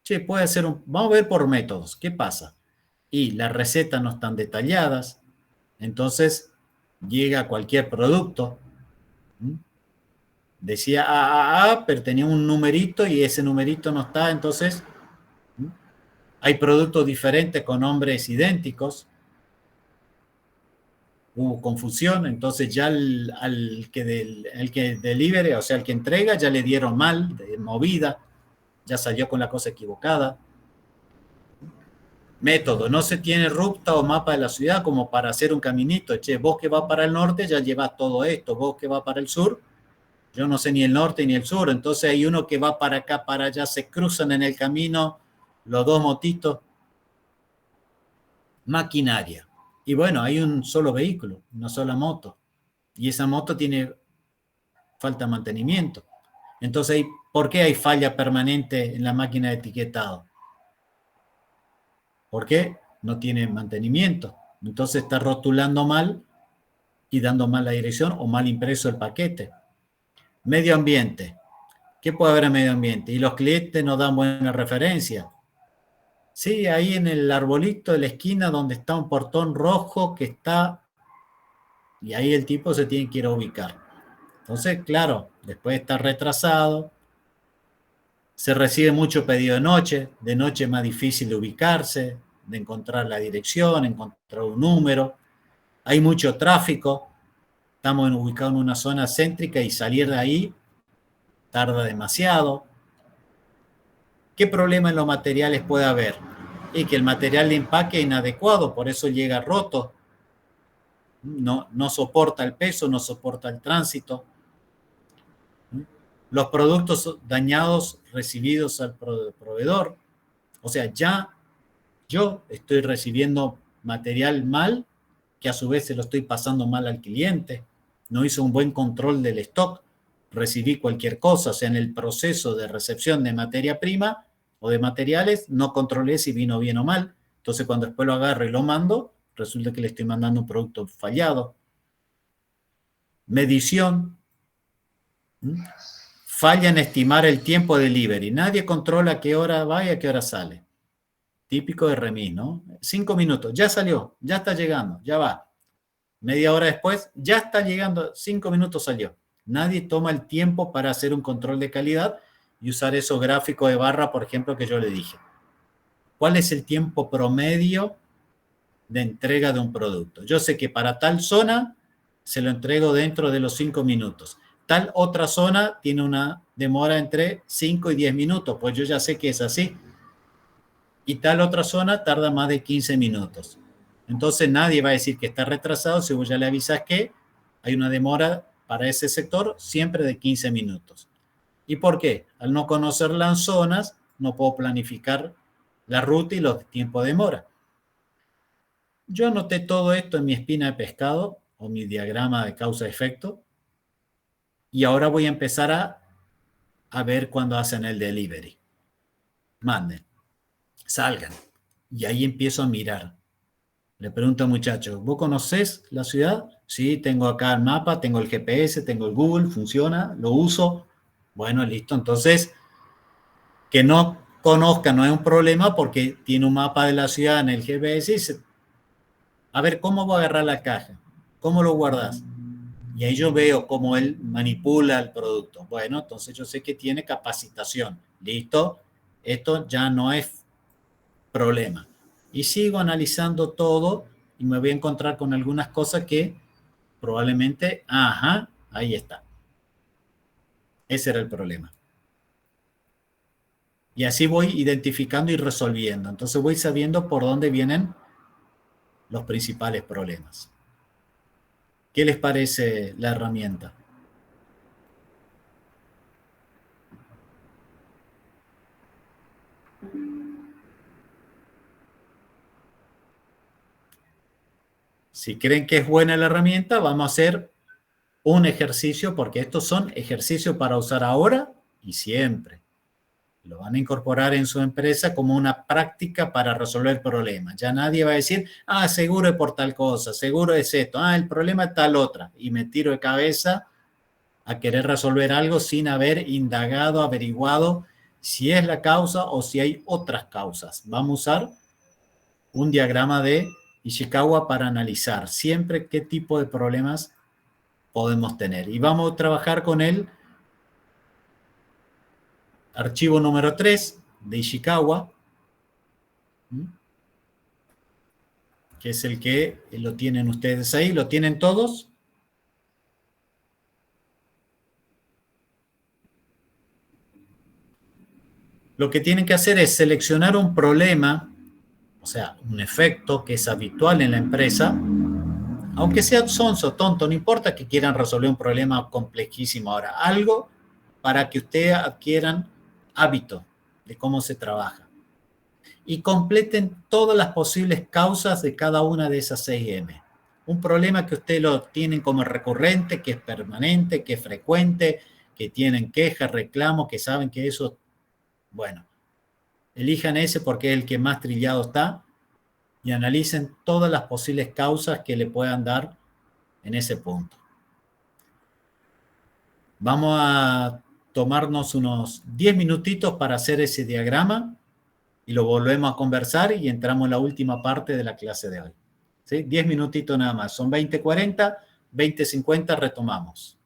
Che, puede ser vamos a ver por métodos. ¿Qué pasa? Y las recetas no están detalladas, entonces llega cualquier producto. Decía AAA, pero tenía un numerito y ese numerito no está, entonces hay productos diferentes con nombres idénticos. Hubo confusión, entonces ya el que delivery, o sea, el que entrega, ya le dieron mal, de movida, ya salió con la cosa equivocada. Método, no se tiene ruta o mapa de la ciudad como para hacer un caminito. Che, vos que vas para el norte ya llevas todo esto, vos que vas para el sur, yo no sé ni el norte ni el sur, entonces hay uno que va para acá, para allá, se cruzan en el camino los dos motitos. Maquinaria. Y bueno, hay un solo vehículo, una sola moto, y esa moto tiene falta de mantenimiento. Entonces, ¿por qué hay falla permanente en la máquina de etiquetado? ¿Por qué? No tiene mantenimiento. Entonces está rotulando mal y dando mal la dirección o mal impreso el paquete. Medio ambiente. ¿Qué puede haber en medio ambiente? Y los clientes nos dan buena referencia. Sí, ahí en el arbolito de la esquina donde está un portón rojo que está... Y ahí el tipo se tiene que ir a ubicar. Entonces, claro, después está retrasado. Se recibe mucho pedido de noche es más difícil de ubicarse, de encontrar la dirección, encontrar un número. Hay mucho tráfico, estamos ubicados en una zona céntrica y salir de ahí tarda demasiado. ¿Qué problema en los materiales puede haber? Y que el material de empaque es inadecuado, por eso llega roto. No soporta el peso, no soporta el tránsito. Los productos dañados recibidos al proveedor. O sea, ya yo estoy recibiendo material mal, que a su vez se lo estoy pasando mal al cliente. No hizo un buen control del stock. recibí cualquier cosa, o sea, en el proceso de recepción de materia prima o de materiales, no controlé si vino bien o mal. Entonces, cuando después lo agarro y lo mando, resulta que le estoy mandando un producto fallado. Medición. Falla en estimar el tiempo de delivery. Nadie controla a qué hora va y a qué hora sale. Típico de remis, ¿no? 5 minutos, ya salió, ya está llegando, ya va. Media hora después, ya está llegando, 5 minutos salió. Nadie toma el tiempo para hacer un control de calidad y usar esos gráficos de barra, por ejemplo, que yo le dije. ¿Cuál es el tiempo promedio de entrega de un producto? Yo sé que para tal zona se lo entrego dentro de los 5 minutos. Tal otra zona tiene una demora entre 5 y 10 minutos, pues yo ya sé que es así. Y tal otra zona tarda más de 15 minutos. Entonces nadie va a decir que está retrasado si vos ya le avisas que hay una demora para ese sector siempre de 15 minutos. ¿Y por qué? Al no conocer las zonas, no puedo planificar la ruta y los tiempos de demora. Yo anoté todo esto en mi espina de pescado o mi diagrama de causa-efecto y ahora voy a empezar a ver cuando hacen el delivery. Manden, salgan. Y ahí empiezo a mirar. Le pregunto al muchacho, ¿vos conocés la ciudad? Sí, tengo acá el mapa, tengo el GPS, tengo el Google, funciona, lo uso. Bueno, listo. Entonces, que no conozca no es un problema porque tiene un mapa de la ciudad en el GPS y dice, a ver, ¿cómo voy a agarrar la caja? ¿Cómo lo guardas? Y ahí yo veo cómo él manipula el producto. Bueno, entonces yo sé que tiene capacitación. Listo, esto ya no es problema. Y sigo analizando todo y me voy a encontrar con algunas cosas que probablemente, ajá, ahí está. Ese era el problema. Y así voy identificando y resolviendo. Entonces voy sabiendo por dónde vienen los principales problemas. ¿Qué les parece la herramienta? Si creen que es buena la herramienta, vamos a hacer un ejercicio, porque estos son ejercicios para usar ahora y siempre. Lo van a incorporar en su empresa como una práctica para resolver problemas. Ya nadie va a decir, seguro es por tal cosa, seguro es esto, el problema es tal otra. Y me tiro de cabeza a querer resolver algo sin haber indagado, averiguado si es la causa o si hay otras causas. Vamos a usar un diagrama de Ishikawa para analizar siempre qué tipo de problemas podemos tener. Y vamos a trabajar con el archivo número 3 de Ishikawa, que es el que lo tienen ustedes ahí. ¿Lo tienen todos? Lo que tienen que hacer es seleccionar un problema, o sea, un efecto que es habitual en la empresa, aunque sea sonso, tonto, no importa que quieran resolver un problema complejísimo ahora, algo para que ustedes adquieran hábito de cómo se trabaja y completen todas las posibles causas de cada una de esas 6M. Un problema que ustedes lo tienen como recurrente, que es permanente, que es frecuente, que tienen quejas, reclamos, que saben que eso, bueno, elijan ese porque es el que más trillado está y analicen todas las posibles causas que le puedan dar en ese punto. Vamos a tomarnos unos 10 minutitos para hacer ese diagrama y lo volvemos a conversar y entramos en la última parte de la clase de hoy. ¿Sí? 10 minutitos nada más. Son 20:40, 20:50 retomamos.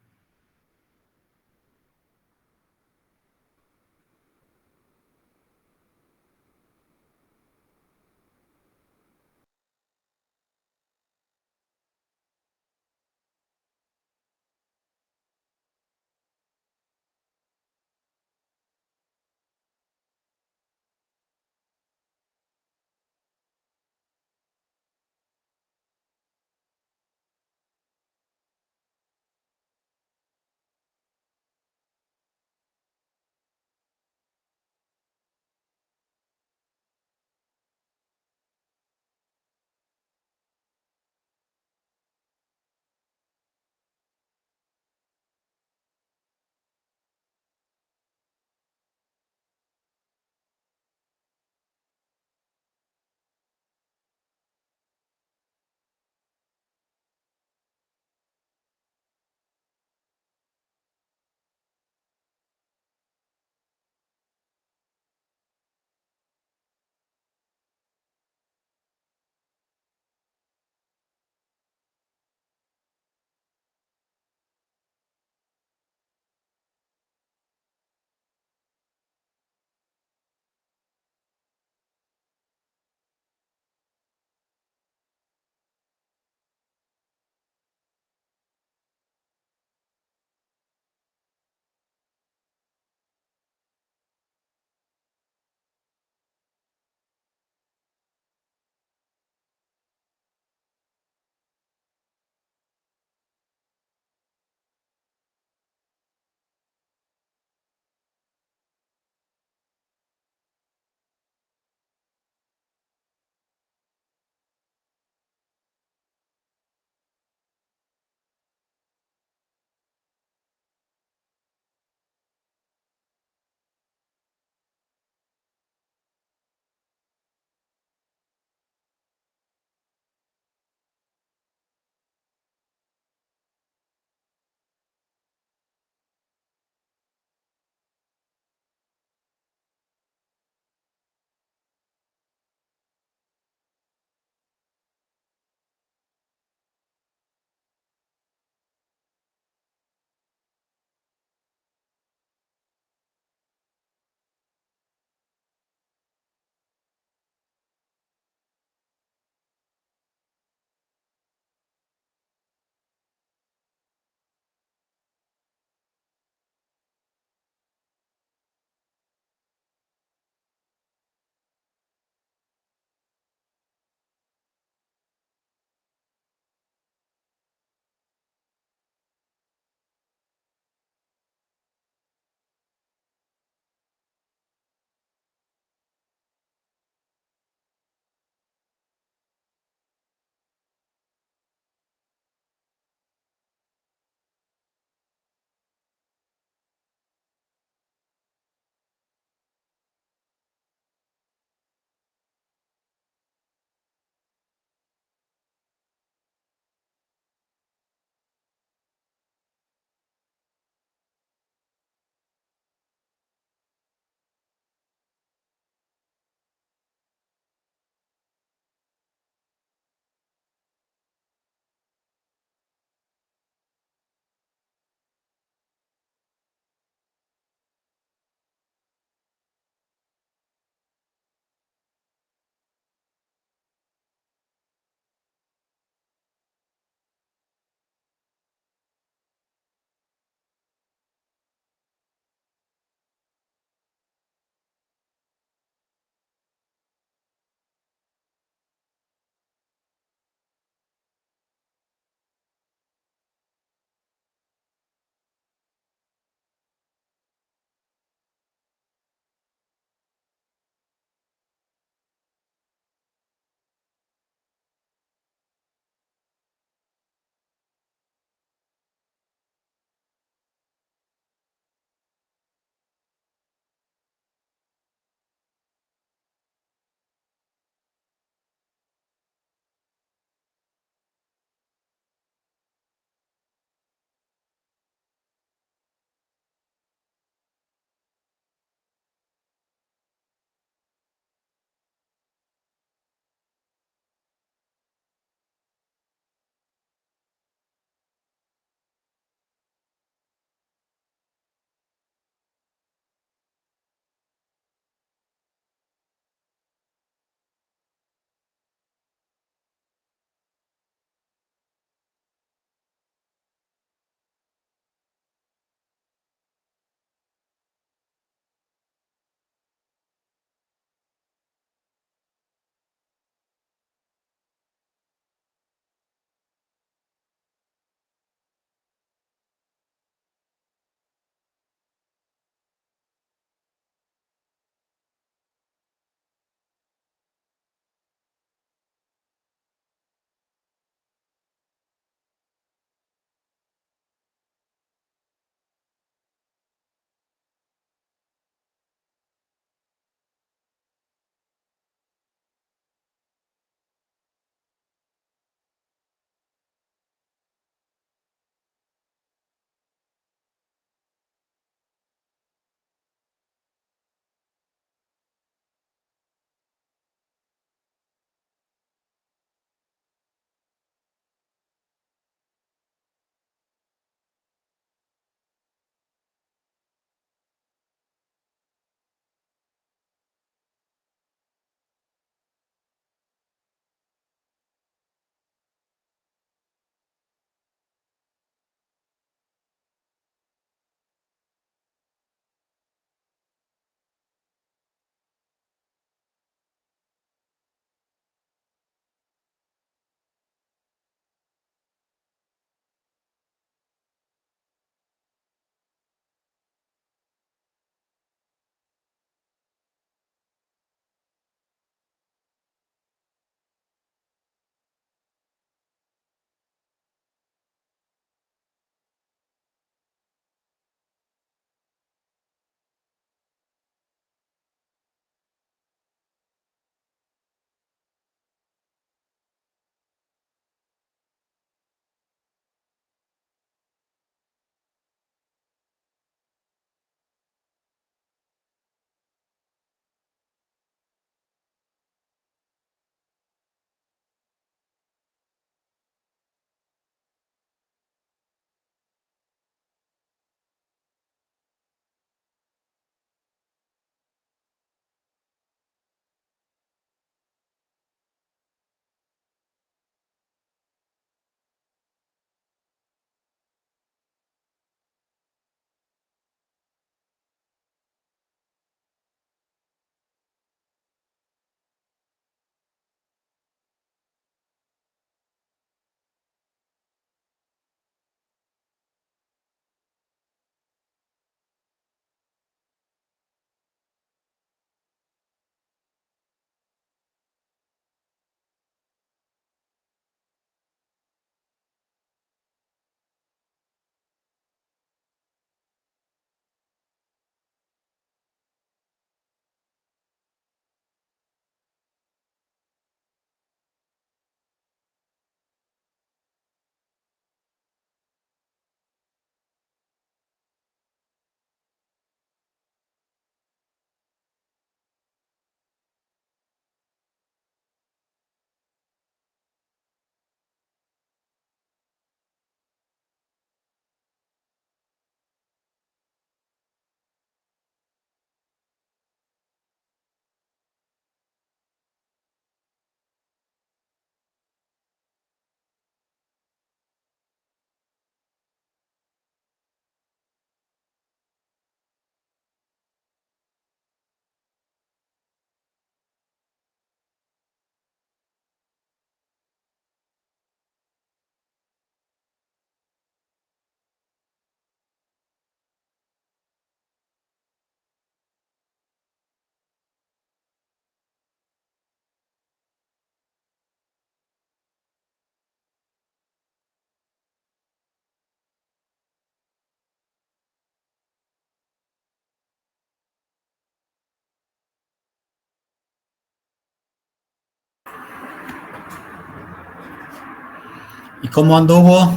¿Y cómo anduvo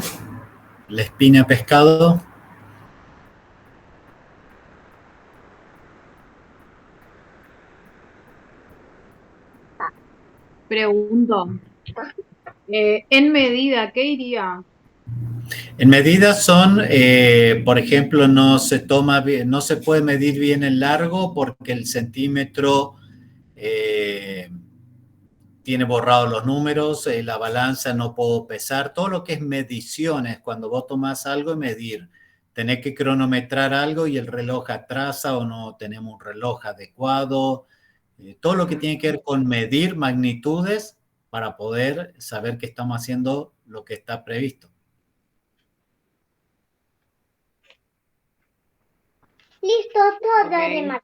la espina pescado?
Pregunto, en medida, ¿qué iría?
En medidas son, por ejemplo, no se puede medir bien el largo porque el centímetro tiene borrados los números, la balanza no puedo pesar, todo lo que es mediciones, cuando vos tomás algo y medir, tenés que cronometrar algo y el reloj atrasa o no tenemos un reloj adecuado, todo lo que tiene que ver con medir magnitudes para poder saber que estamos haciendo lo que está previsto.
Listo, todo
Ok.
de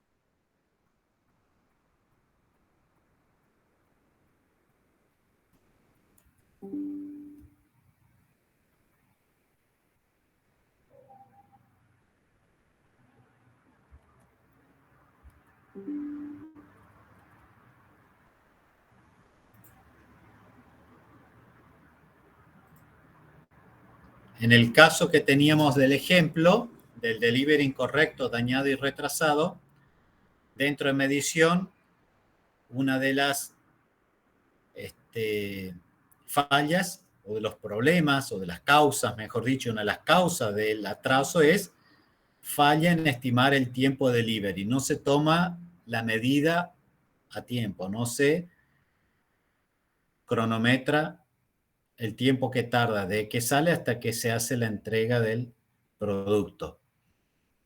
En el caso que teníamos del ejemplo del delivery incorrecto, dañado y retrasado, dentro de medición, una de las fallas o de los problemas o de las causas, mejor dicho, una de las causas del atraso es falla en estimar el tiempo de delivery. No se toma la medida a tiempo, no se cronometra el tiempo que tarda de que sale hasta que se hace la entrega del producto.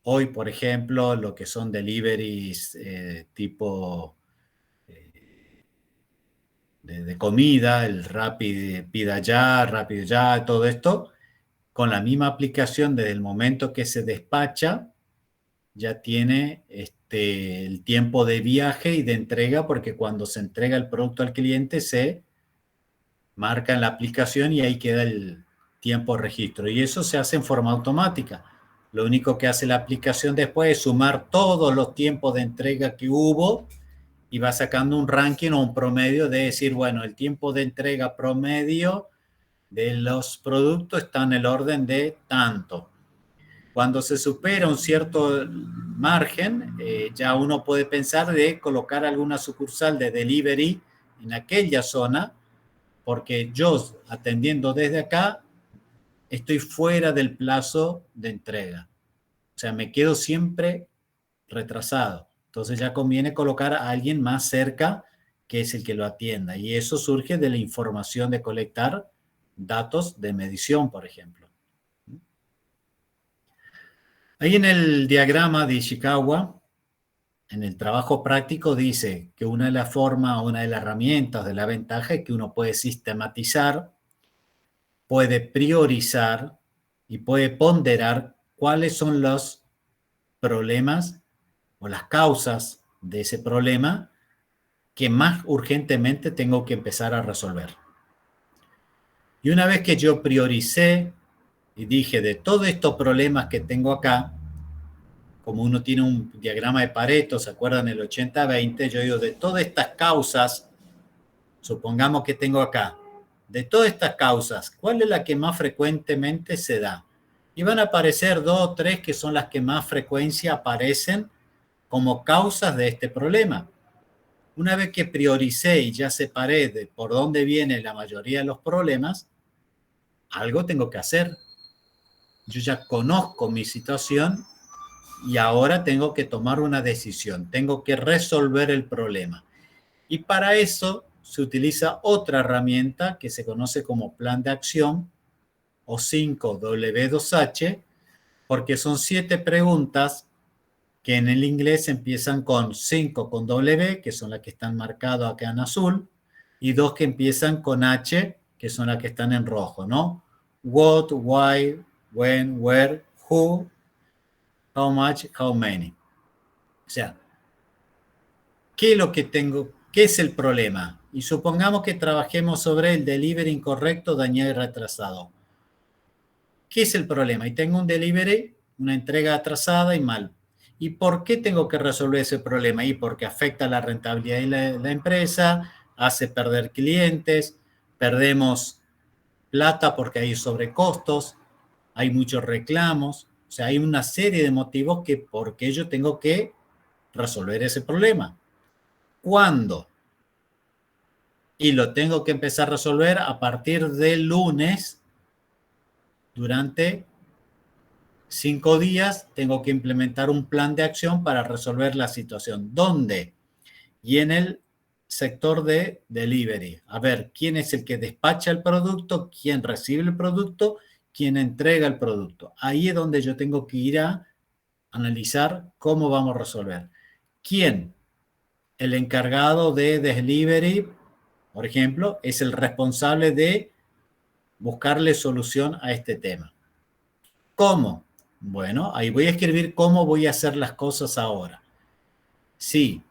Hoy, por ejemplo, lo que son deliveries tipo de comida, el Rappi, pida ya, rápido ya, todo esto, con la misma aplicación desde el momento que se despacha, ya tiene el tiempo de viaje y de entrega, porque cuando se entrega el producto al cliente se marca en la aplicación y ahí queda el tiempo de registro. Y eso se hace en forma automática. Lo único que hace la aplicación después es sumar todos los tiempos de entrega que hubo y va sacando un ranking o un promedio de decir, bueno, el tiempo de entrega promedio de los productos está en el orden de tanto. Cuando se supera un cierto margen, ya uno puede pensar de colocar alguna sucursal de delivery en aquella zona, porque yo atendiendo desde acá estoy fuera del plazo de entrega. O sea, me quedo siempre retrasado. Entonces ya conviene colocar a alguien más cerca que es el que lo atienda. Y eso surge de la información de colectar datos de medición, por ejemplo. Ahí en el diagrama de Ishikawa, en el trabajo práctico, dice que una de las formas, una de las herramientas de la ventaja es que uno puede sistematizar, puede priorizar y puede ponderar cuáles son los problemas o las causas de ese problema que más urgentemente tengo que empezar a resolver. Y una vez que yo prioricé y dije de todos estos problemas que tengo acá, como uno tiene un diagrama de Pareto, ¿se acuerdan el 80-20? Yo digo de todas estas causas, supongamos que tengo acá, de todas estas causas, ¿cuál es la que más frecuentemente se da? Y van a aparecer 2 o 3 que son las que más frecuencia aparecen como causas de este problema. Una vez que prioricé y ya separé de por dónde viene la mayoría de los problemas, algo tengo que hacer. Yo ya conozco mi situación y ahora tengo que tomar una decisión. Tengo que resolver el problema. Y para eso se utiliza otra herramienta que se conoce como plan de acción o 5W2H, porque son 7 preguntas que en el inglés empiezan con 5 con W, que son las que están marcadas acá en azul, y 2 que empiezan con H, que son las que están en rojo, ¿no? What, why, when, where, who, how much, how many. O sea, ¿qué es lo que tengo? ¿Qué es el problema? Y supongamos que trabajemos sobre el delivery incorrecto, dañado y retrasado. ¿Qué es el problema? Y tengo un delivery, una entrega atrasada y mal. ¿Y por qué tengo que resolver ese problema? Y porque afecta la rentabilidad de la empresa, hace perder clientes, perdemos plata porque hay sobrecostos, hay muchos reclamos, o sea, hay una serie de motivos que por qué yo tengo que resolver ese problema. ¿Cuándo? Y lo tengo que empezar a resolver a partir del lunes. Durante 5 días tengo que implementar un plan de acción para resolver la situación. ¿Dónde? Y en el sector de delivery. A ver, ¿quién es el que despacha el producto? ¿Quién recibe el producto? ¿Quién entrega el producto? Ahí es donde yo tengo que ir a analizar cómo vamos a resolver. ¿Quién? El encargado de delivery, por ejemplo, es el responsable de buscarle solución a este tema. ¿Cómo? Bueno, ahí voy a escribir cómo voy a hacer las cosas ahora. Si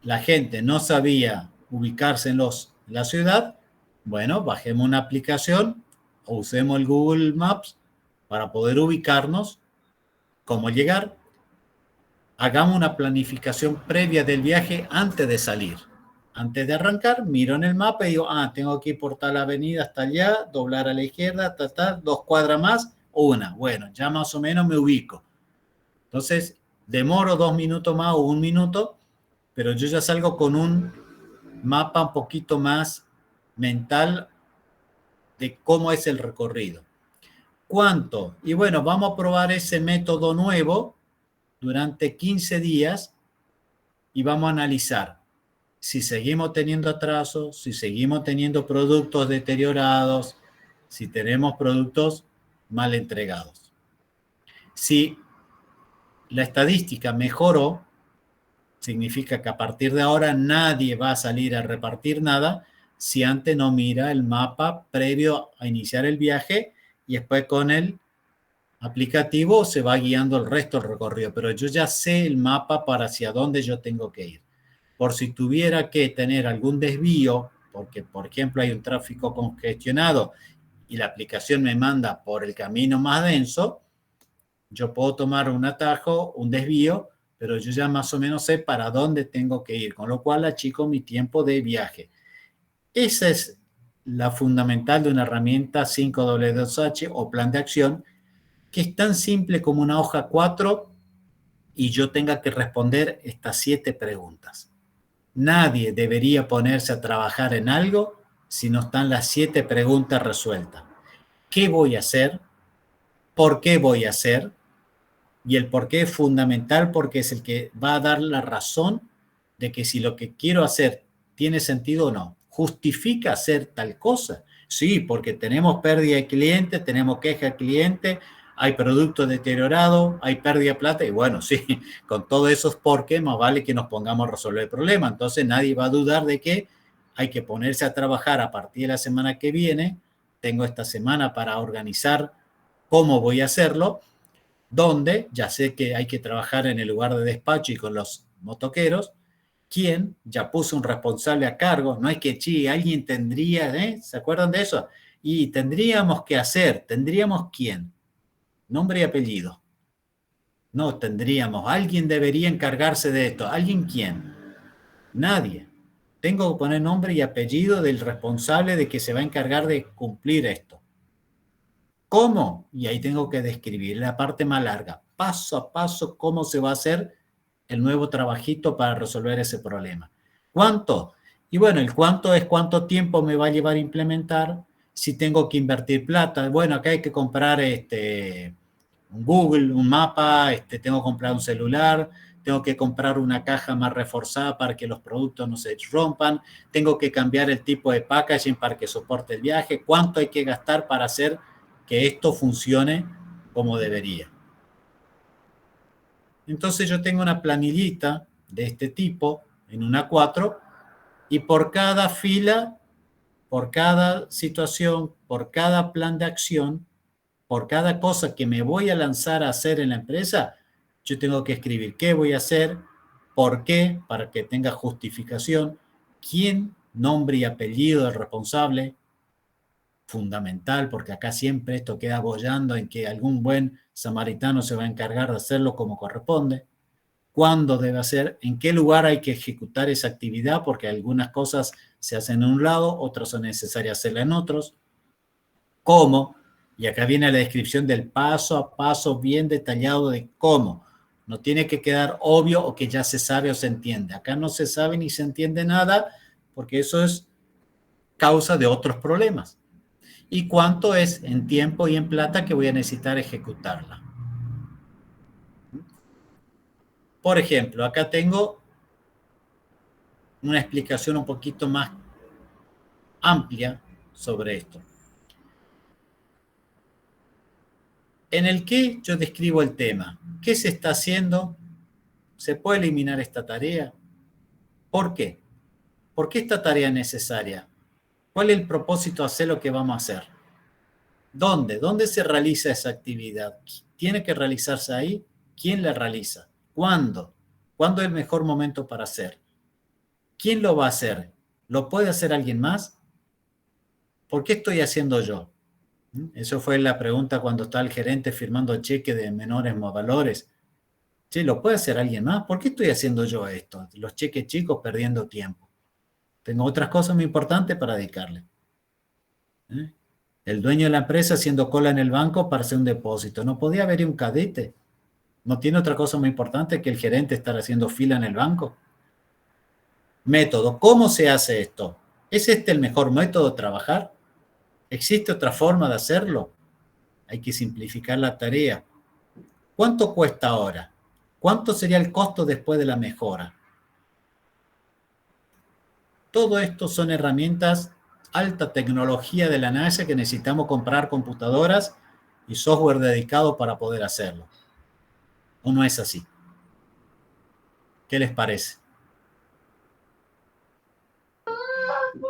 la gente no sabía ubicarse en la ciudad, bueno, bajemos una aplicación o usemos el Google Maps para poder ubicarnos, cómo llegar. Hagamos una planificación previa del viaje antes de salir. Antes de arrancar, miro en el mapa y digo, tengo que ir por tal avenida hasta allá, doblar a la izquierda, 2 cuadras más, una. Bueno, ya más o menos me ubico. Entonces, demoro 2 minutos más o 1 minuto, pero yo ya salgo con un mapa un poquito más mental de cómo es el recorrido. ¿Cuánto? Y bueno, vamos a probar ese método nuevo durante 15 días y vamos a analizar si seguimos teniendo atrasos, si seguimos teniendo productos deteriorados, si tenemos productos mal entregados. Si la estadística mejoró, significa que a partir de ahora nadie va a salir a repartir nada si antes no mira el mapa previo a iniciar el viaje y después con el aplicativo se va guiando el resto del recorrido. Pero yo ya sé el mapa para hacia dónde yo tengo que ir. Por si tuviera que tener algún desvío, porque por ejemplo hay un tráfico congestionado y la aplicación me manda por el camino más denso, yo puedo tomar un atajo, un desvío, pero yo ya más o menos sé para dónde tengo que ir, con lo cual achico mi tiempo de viaje. Esa es la fundamental de una herramienta 5W2H o plan de acción, que es tan simple como una hoja 4 y yo tenga que responder estas 7 preguntas. Nadie debería ponerse a trabajar en algo si no están las 7 preguntas resueltas. ¿Qué voy a hacer? ¿Por qué voy a hacer? Y el por qué es fundamental porque es el que va a dar la razón de que si lo que quiero hacer tiene sentido o no. ¿Justifica hacer tal cosa? Sí, porque tenemos pérdida de clientes, tenemos queja de cliente, hay productos deteriorados, hay pérdida de plata, y bueno, sí, con todo eso es porque más vale que nos pongamos a resolver el problema. Entonces nadie va a dudar de que hay que ponerse a trabajar a partir de la semana que viene. Tengo esta semana para organizar cómo voy a hacerlo, donde ya sé que hay que trabajar en el lugar de despacho y con los motoqueros. ¿Quién? Ya puso un responsable a cargo. No es que, alguien tendría, ¿se acuerdan de eso? Y tendríamos que hacer, ¿tendríamos quién? Nombre y apellido. No, tendríamos. Alguien debería encargarse de esto. ¿Alguien quién? Nadie. Tengo que poner nombre y apellido del responsable de que se va a encargar de cumplir esto. ¿Cómo? Y ahí tengo que describir la parte más larga, paso a paso, cómo se va a hacer el nuevo trabajito para resolver ese problema. ¿Cuánto? Y bueno, el cuánto es cuánto tiempo me va a llevar a implementar, si tengo que invertir plata. Bueno, acá hay que comprar un Google, un mapa, tengo que comprar un celular, tengo que comprar una caja más reforzada para que los productos no se rompan, tengo que cambiar el tipo de packaging para que soporte el viaje. ¿Cuánto hay que gastar para hacer que esto funcione como debería? Entonces yo tengo una planillita de este tipo en una 4 y por cada fila, por cada situación, por cada plan de acción, por cada cosa que me voy a lanzar a hacer en la empresa, yo tengo que escribir qué voy a hacer, por qué, para que tenga justificación, quién, nombre y apellido del responsable, fundamental, porque acá siempre esto queda boyando en que algún buen samaritano se va a encargar de hacerlo como corresponde. ¿Cuándo debe hacer? ¿En qué lugar hay que ejecutar esa actividad? Porque algunas cosas se hacen en un lado, otras son necesarias hacerlas en otros. cómo, y acá viene la descripción del paso a paso bien detallado de cómo. No tiene que quedar obvio o que ya se sabe o se entiende. Acá no se sabe ni se entiende nada porque eso es causa de otros problemas. ¿Y cuánto es en tiempo y en plata que voy a necesitar ejecutarla? Por ejemplo, acá tengo una explicación un poquito más amplia sobre esto. En el que yo describo el tema. ¿Qué se está haciendo? ¿Se puede eliminar esta tarea? ¿Por qué? ¿Por qué esta tarea es necesaria? ¿Cuál es el propósito de hacer lo que vamos a hacer? ¿Dónde? ¿Dónde se realiza esa actividad? ¿Tiene que realizarse ahí? ¿Quién la realiza? ¿Cuándo? ¿Cuándo es el mejor momento para hacer? ¿Quién lo va a hacer? ¿Lo puede hacer alguien más? ¿Por qué estoy haciendo yo? Eso fue la pregunta cuando está el gerente firmando cheque de menores valores. Sí, ¿lo puede hacer alguien más? ¿Por qué estoy haciendo yo esto? Los cheques chicos perdiendo tiempo. Tengo otras cosas muy importantes para dedicarle. El dueño de la empresa haciendo cola en el banco para hacer un depósito. ¿No podía haber un cadete? ¿No tiene otra cosa muy importante que el gerente estar haciendo fila en el banco? Método. ¿Cómo se hace esto? ¿Es este el mejor método de trabajar? ¿Existe otra forma de hacerlo? Hay que simplificar la tarea. ¿Cuánto cuesta ahora? ¿Cuánto sería el costo después de la mejora? Todo esto son herramientas alta tecnología de la NASA que necesitamos comprar computadoras y software dedicado para poder hacerlo. ¿O no es así? ¿Qué les parece?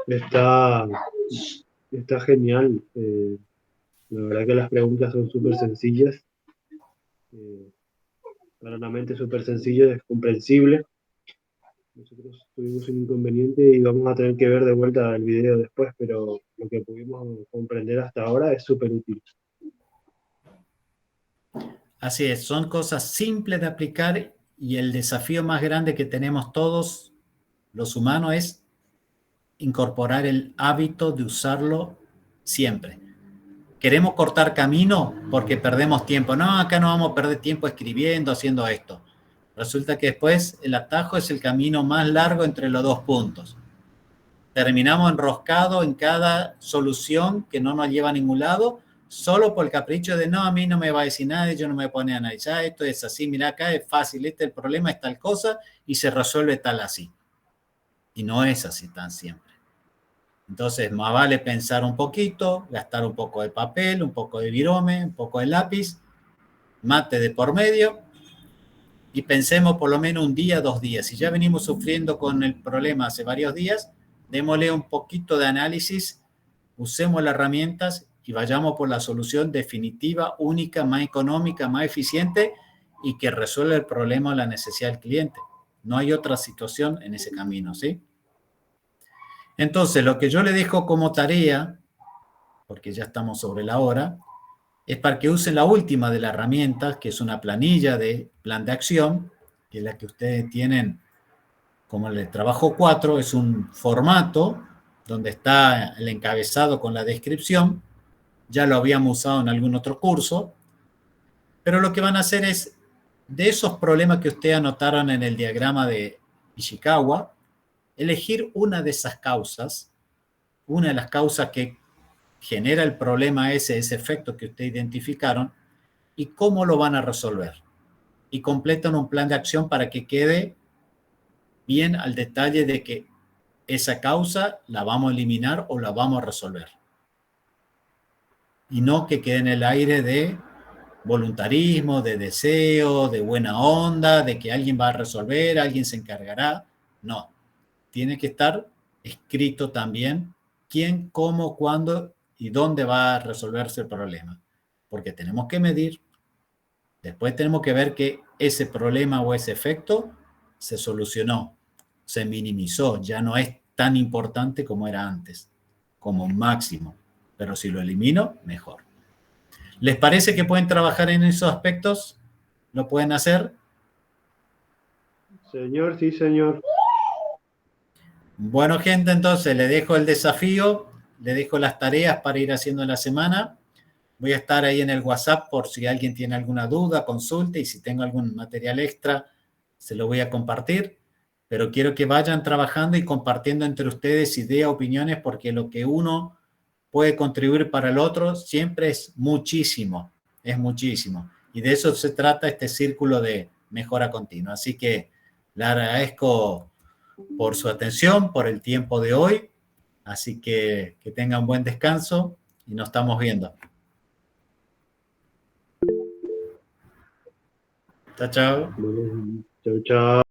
Está genial. La verdad que las preguntas son súper sencillas. Claramente súper sencillo, es comprensible. Nosotros tuvimos un inconveniente y vamos a tener que ver de vuelta el video después, pero lo que pudimos comprender hasta ahora es súper útil.
Así es, son cosas simples de aplicar y el desafío más grande que tenemos todos los humanos es incorporar el hábito de usarlo siempre. Queremos cortar camino porque perdemos tiempo. No, acá no vamos a perder tiempo escribiendo, haciendo esto. Resulta que después el atajo es el camino más largo entre los dos puntos. Terminamos enroscados en cada solución que no nos lleva a ningún lado, solo por el capricho de no, a mí no me va a decir nada, yo no me pone a analizar, esto es así, mira acá es fácil, el problema es tal cosa y se resuelve tal así. Y no es así tan siempre. Entonces, más vale pensar un poquito, gastar un poco de papel, un poco de virome, un poco de lápiz, mate de por medio y pensemos por lo menos un día, 2 días. Si ya venimos sufriendo con el problema hace varios días, démosle un poquito de análisis, usemos las herramientas y vayamos por la solución definitiva, única, más económica, más eficiente y que resuelva el problema o la necesidad del cliente. No hay otra situación en ese camino, ¿sí? Entonces, lo que yo le dejo como tarea, porque ya estamos sobre la hora, es para que usen la última de las herramientas, que es una planilla de plan de acción, que es la que ustedes tienen como el trabajo 4, es un formato donde está el encabezado con la descripción, ya lo habíamos usado en algún otro curso, pero lo que van a hacer es, de esos problemas que ustedes anotaron en el diagrama de Ishikawa, elegir una de esas causas, una de las causas que genera el problema ese efecto que ustedes identificaron, y cómo lo van a resolver. Y completan un plan de acción para que quede bien al detalle de que esa causa la vamos a eliminar o la vamos a resolver. Y no que quede en el aire de voluntarismo, de deseo, de buena onda, de que alguien va a resolver, alguien se encargará. No, tiene que estar escrito también quién, cómo, cuándo y dónde va a resolverse el problema. Porque tenemos que medir, después tenemos que ver que ese problema o ese efecto se solucionó, se minimizó, ya no es tan importante como era antes, como máximo. Pero si lo elimino, mejor. ¿Les parece que pueden trabajar en esos aspectos? ¿Lo pueden hacer?
Señor, sí, señor.
Bueno, gente, entonces le dejo el desafío le dejo las tareas para ir haciendo en la semana. Voy a estar ahí en el WhatsApp por si alguien tiene alguna duda, consulte, y si tengo algún material extra, se lo voy a compartir. Pero quiero que vayan trabajando y compartiendo entre ustedes ideas, opiniones, porque lo que uno puede contribuir para el otro siempre es muchísimo, es muchísimo. Y de eso se trata este círculo de mejora continua. Así que le agradezco por su atención, por el tiempo de hoy. Así que tengan buen descanso y nos estamos viendo. Chao, chao.
Chau, chau.